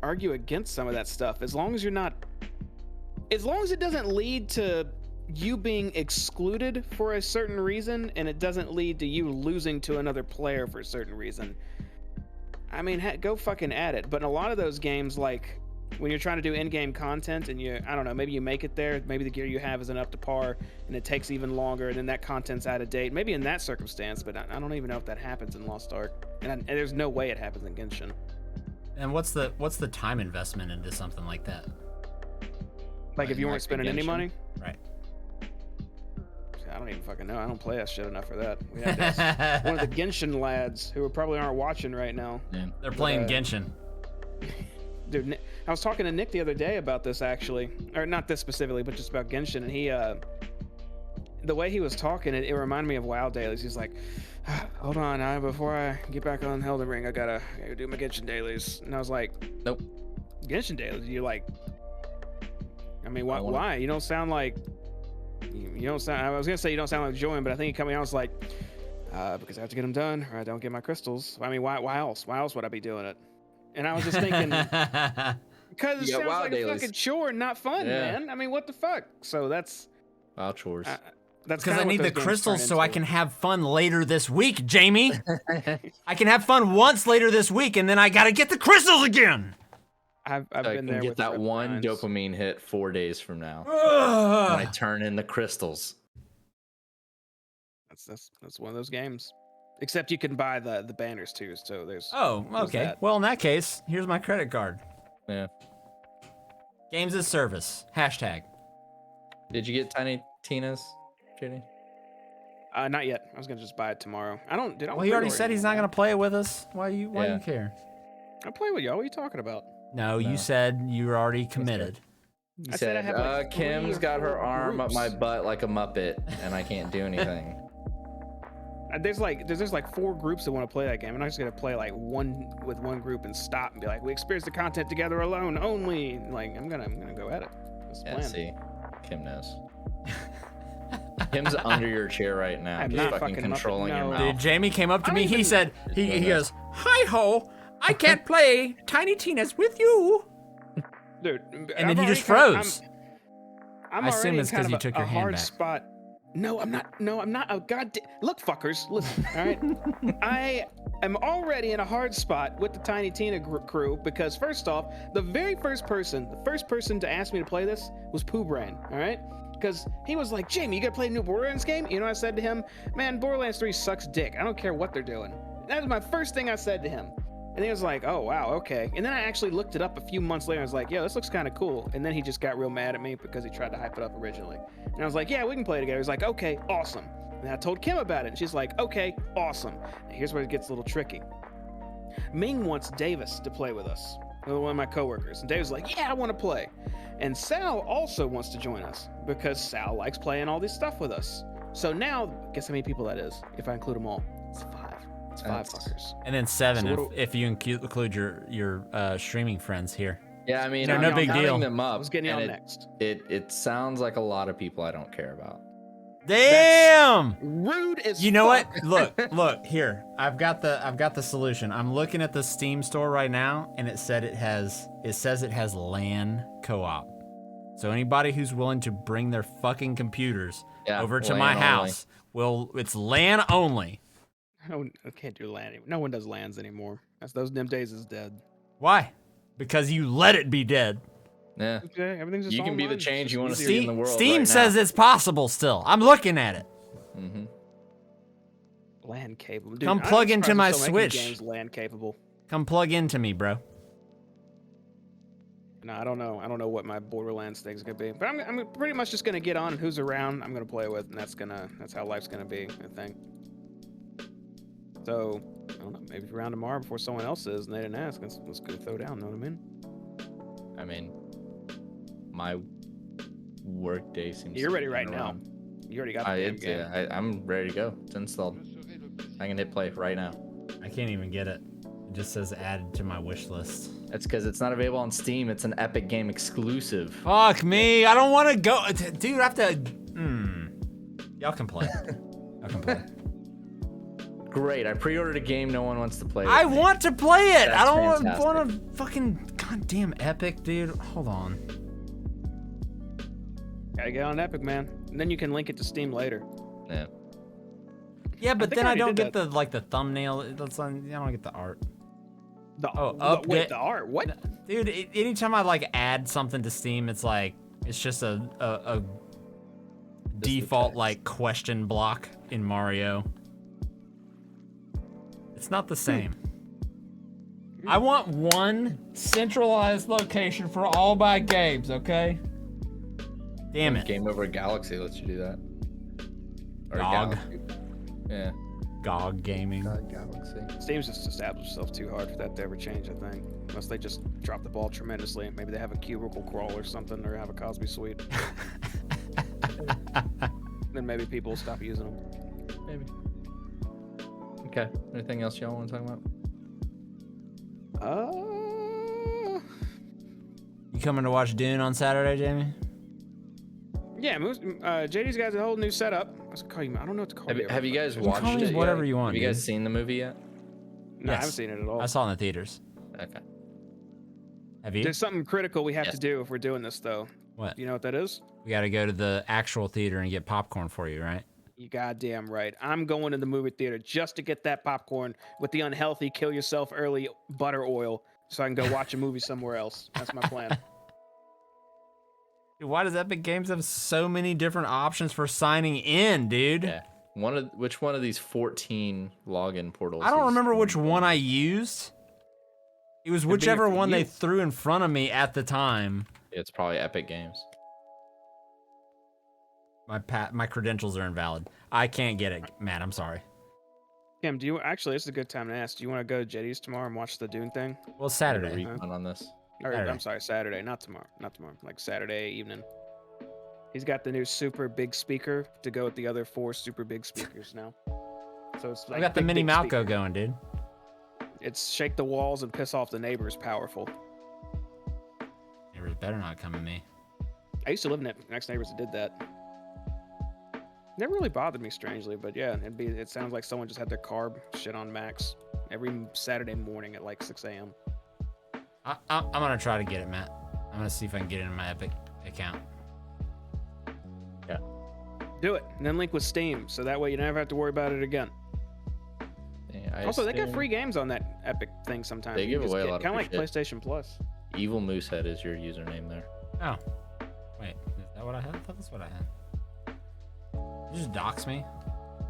argue against some of that stuff, as long as it doesn't lead to you being excluded for a certain reason, and it doesn't lead to you losing to another player for a certain reason. I mean, go fucking at it. But in a lot of those games, like when you're trying to do in-game content and I don't know, maybe you make it there, maybe the gear you have isn't up to par and it takes even longer, and then that content's out of date. Maybe in that circumstance, but I don't even know if that happens in Lost Ark, and there's no way it happens in Genshin. And what's the time investment into something like that? Like if you weren't Like spending any Genshin? money? Right. I don't even fucking know. I don't play that shit enough for that. We had to ask one of the Genshin lads who probably aren't watching right now. yeah. They're playing But, Genshin. Dude, I was talking to Nick the other day about this, actually, or not this specifically, but just about Genshin, and he, the way he was talking, it reminded me of WoW dailies. He's like, "Hold on, before I get back on Elden Ring, I gotta do my Genshin dailies." And I was like, Nope. Genshin dailies? You're like, I mean, why? I wanna- Why? You don't sound like. You don't sound. I was gonna say you don't sound like Join, but I think he coming out was like, because I have to get them done, or I don't get my crystals. I mean, why else? Why else would I be doing it? And I was just thinking, because it You got sounds WoW like dailies. a fucking chore and not fun, Yeah. man. I mean, what the fuck? So that's Wow, chores. that's Because kinda I what need the those games crystals turn so I into. can have fun later this week, Jamie. I can have fun once later this week, and then I gotta get the crystals again. I've I been can there get with that Red one Pines. dopamine hit 4 days from now when I Ugh. turn in the crystals. That's one of those games. Except you can buy the banners too. So there's. Oh, okay. that. Well, in that case, here's my credit card. Yeah. Games as service. Hashtag. Did you get Tiny Tina's, JD? Not yet. I was gonna just buy it tomorrow. I don't. Dude, I don't Well, he already pre-order said he's anymore, not gonna play it with us. Why you Yeah. care? I play with y'all. What are you talking about? No, No. you said you were already committed. He I said I have, like, 3 Kim's or got her 4 arm up my groups." butt like a Muppet, and I can't do anything. There's like 4 groups that want to play that game. I'm not just gonna play like one with one group and stop and be like, we experience the content together alone only. Like I'm gonna go at it. That's the Yeah, plan. see, Kim knows. Kim's under your chair right now, I'm just not fucking fucking Muppet, controlling your no. mouth. Dude, Jamie came up to I me. don't He even- said, he doing goes, "Hi ho, I can't play Tiny Tina's with you." Dude. And then he just froze. I'm I assume already it's in kind 'cause you of took a your hand hard back. spot. No, I'm not. No, I'm not. Oh, look, fuckers, listen. All right, I am already in a hard spot with the Tiny Tina crew because first off, the first person to ask me to play this was Pooh Brain. All right, because he was like, Jamie, you gotta play a new Borderlands game. You know, I said to him, man, Borderlands 3 sucks dick. I don't care what they're doing. That was my first thing I said to him. And he was like, oh, wow, okay. And then I actually looked it up a few months later. I was like, yo, this looks kind of cool. And then he just got real mad at me because he tried to hype it up originally. And I was like, yeah, we can play it together. He's like, okay, awesome. And I told Kim about it. And she's like, okay, awesome. Now, here's where it gets a little tricky. Ming wants Davis to play with us, one of my coworkers. And Davis was like, yeah, I want to play. And Sal also wants to join us because Sal likes playing all this stuff with us. So now, guess how many people that is, if I include them all? It's 5. It's 5 fuckers. And then 7 So if you include your streaming friends here. Yeah, I mean, No, no big deal. Them up, I was getting and on next. It sounds like a lot of people I don't care about. Damn! Rude as You know fuck. what? Look here. I've got the solution. I'm looking at the Steam store right now, and it says it has LAN co-op. So anybody who's willing to bring their fucking computers over to LAN my only. house, it's LAN only. I can't do LAN anymore. No one does LANs anymore. Them days is dead. Why? Because you let it be dead. Yeah. Okay, everything's just You can be the online. change It's you want to easier. see in the world. Steam right says now. it's possible still. I'm looking at it. Mm-hmm. LAN capable. Dude, Come I'm plug surprised into my there's so many Switch. Games LAN capable. Come plug into me, bro. No, I don't know. I don't know what my Borderlands thing's gonna be, but I'm pretty much just gonna get on and who's around I'm gonna play with, and that's how life's gonna be, I think. So I don't know. Maybe around tomorrow before someone else is, and they didn't ask. Let's go throw down. Know what I mean? I mean, my work day seems. You're to ready be right going now. around. You already got the damn game. I'm ready to go. It's installed. I can hit play right now. I can't even get it. It just says added to my wish list. That's because it's not available on Steam. It's an Epic Game exclusive. Fuck me. I don't want to go. Dude, I have to. Y'all can play. Y'all can play. Great. I pre-ordered a game no one wants to play. I with me. want to play it. That's I don't fantastic. want to fucking goddamn Epic, dude. Hold on. Gotta get on Epic, man. And then you can link it to Steam later. Yeah. Yeah, but think then I I already don't did get the thumbnail. I don't get the art. Wait, the art? What? Dude, anytime I like add something to Steam, it's like it's just a default text. like question block in Mario. It's not the same. I want one centralized location for all my games, okay? Damn it. Game Over Galaxy lets you do that. Or GOG. Galaxy. Yeah. GOG Gaming. Galaxy. Steam's just established itself too hard for that to ever change, I think. Unless they just drop the ball tremendously. Maybe they have a cubicle crawl or something, or have a Cosby suite. Then maybe people will stop using them. Maybe. Okay. Anything else y'all want to talk about? You coming to watch Dune on Saturday, Jamie? Yeah, JD's got a whole new setup. I was gonna call you. I don't know what to call you. Have you guys can watched call me it? whatever yet? you want, Have you guys dude. seen the movie yet? No, I Yes. haven't seen it at all. I saw it in the theaters. Okay. Have you? There's something critical we have Yes. to do if we're doing this, though. What? Do you know what that is? We got to go to the actual theater and get popcorn for you, right? You goddamn right. I'm going to the movie theater just to get that popcorn with the unhealthy kill yourself early butter oil so I can go watch a movie somewhere else. That's my plan. Dude, why does Epic Games have so many different options for signing in, dude? Yeah. Which one of these 14 login portals? I don't is- remember which one I used. It was be whichever for one they you. threw in front of me at the time. It's probably Epic Games. My credentials are invalid. I can't get it, Matt. I'm sorry. Kim, this is a good time to ask. Do you want to go to JD's tomorrow and watch the Dune thing? Well, Get a Saturday. refund on this. Or, Saturday. I'm sorry, Saturday, not tomorrow. Not tomorrow. Like Saturday evening. He's got the new super big speaker to go with the other 4 super big speakers now. So it's like I got the big, mini big Malco speaker. going, dude. It's shake the walls and piss off the neighbors powerful. Neighbors better not come at me. I used to live next neighbors that did that. Never really bothered me strangely, but yeah, it sounds like someone just had their carb shit on max every Saturday morning at like 6 a.m. I'm gonna try to get it, Matt. I'm gonna see if I can get it in my Epic account. Yeah. Do it, and then link with Steam, so that way you never have to worry about it again. Yeah, Also, they got free games on that Epic thing sometimes. They give away a lot of kind of free like shit. PlayStation Plus. Evil Moosehead is your username there. Oh. Wait, is that what I had? I thought that's what I had. You just dox me?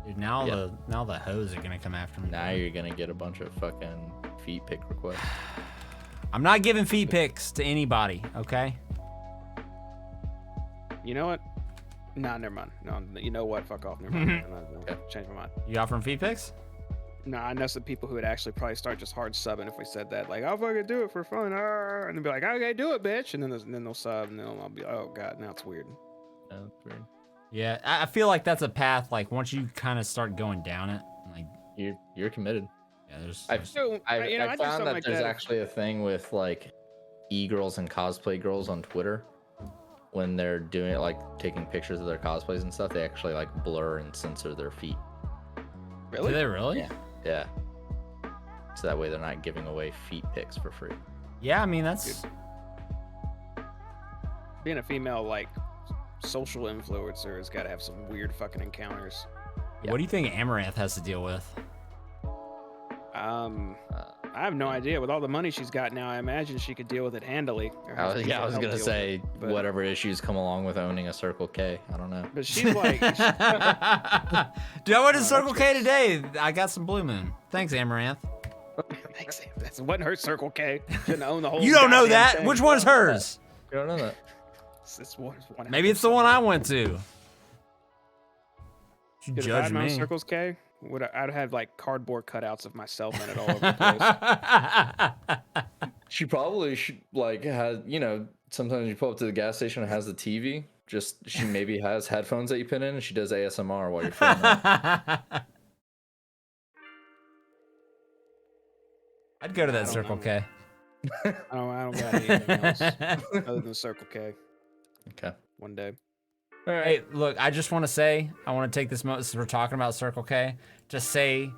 Dude, now Yep. the hoes are gonna come after me. Now you're gonna get a bunch of fucking feet pic requests. I'm not giving feet pics to anybody, okay? You know what? Nah, never mind. No, you know what? Fuck off. Never mind. Okay. Change my mind. You offering feet pics? No, I know some people who would actually probably start just hard subbing if we said that. Like, I'll fucking do it for fun. And they'll be like, okay, do it, bitch. And then they'll sub, and then I'll be like, oh, God, now it's weird. That's weird. Yeah, I feel like that's a path, like, once you kind of start going down it, like, You're committed. yeah, there's... So, I I do found something that like there's that. actually a thing with like e-girls and cosplay girls on Twitter. When they're doing it, like taking pictures of their cosplays and stuff, they actually like blur and censor their feet. Do Really? they really? Yeah. Yeah. So that way they're not giving away feet pics for free. Yeah, I mean, that's... Being a female, like, social influencer has got to have some weird fucking encounters. What do you think Amaranth has to deal with? I have no idea. With all the money she's got now, I imagine she could deal with it handily. Or have I was people help gonna deal with say it, but- whatever issues come along with owning a Circle K. I don't know. But she's like, Dude, I went to Circle K today. I got some Blue Moon. Thanks, Amaranth. thanks, that wasn't her Circle K. Shouldn't own the whole. You don't know goddamn that. thing. Which one's hers? You don't know that. It's one Maybe it's the one I went to. You Dude, if I judge had my own me. Circles K, I'd have like cardboard cutouts of myself in it all over the place. She probably should like has sometimes you pull up to the gas station and has the TV. Just she maybe has headphones that you put in and she does ASMR while you're filming. I'd go to that don't Circle know. K. I don't got anything else other than Circle K. Okay. One day. All right. Hey, look, I just want to say, I want to take this moment, since we're talking about Circle K, just say,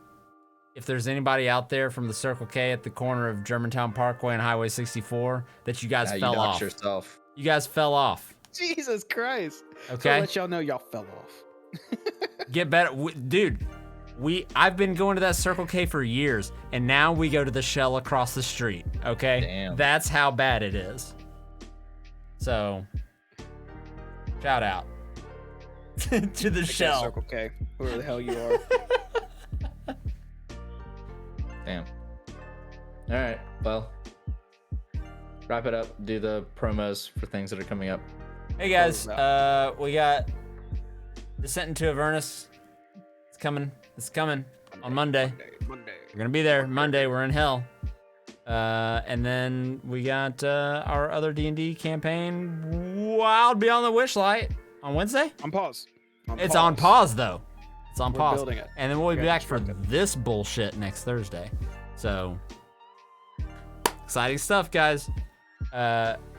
if there's anybody out there from the Circle K at the corner of Germantown Parkway and Highway 64, that you guys Now you fell dox off. yourself. You guys fell off. Jesus Christ. Okay? So let y'all know y'all fell off. Get better. Dude, I've been going to that Circle K for years, and now we go to the Shell across the street, okay? Damn. That's how bad it is. So, shout out to the Take that Shell. Circle K. Whoever the hell you are. Damn. All right. Well, wrap it up. Do the promos for things that are coming up. Hey guys, Close we got Descent into Avernus. It's coming. It's coming on Monday. Monday. We're gonna be there Monday. We're in hell. And then we got our other D&D campaign, Wild Beyond the Wishlight, on Wednesday. On pause. It's on pause though. It's on We're pause. building it. And then we'll be We back got for constructed. this bullshit next Thursday. So exciting stuff, guys.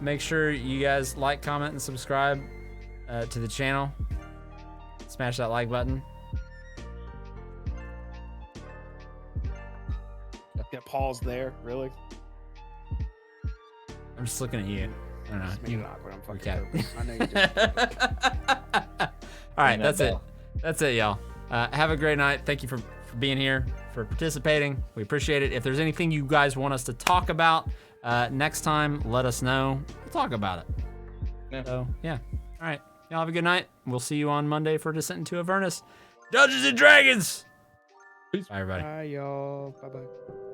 Make sure you guys like, comment, and subscribe to the channel. Smash that like button. Get pause there. Really? I'm just looking at you. I don't know. Just make it awkward. I'm fucking Okay. nervous. I know you do. All right, Ring that that's it. bell. That's it, y'all. Have a great night. Thank you for being here, for participating. We appreciate it. If there's anything you guys want us to talk about next time, let us know. We'll talk about it. Yeah. So, yeah. All right. Y'all have a good night. We'll see you on Monday for Descent into Avernus. Dungeons and Dragons! Peace. Bye, everybody. Bye, y'all. Bye-bye.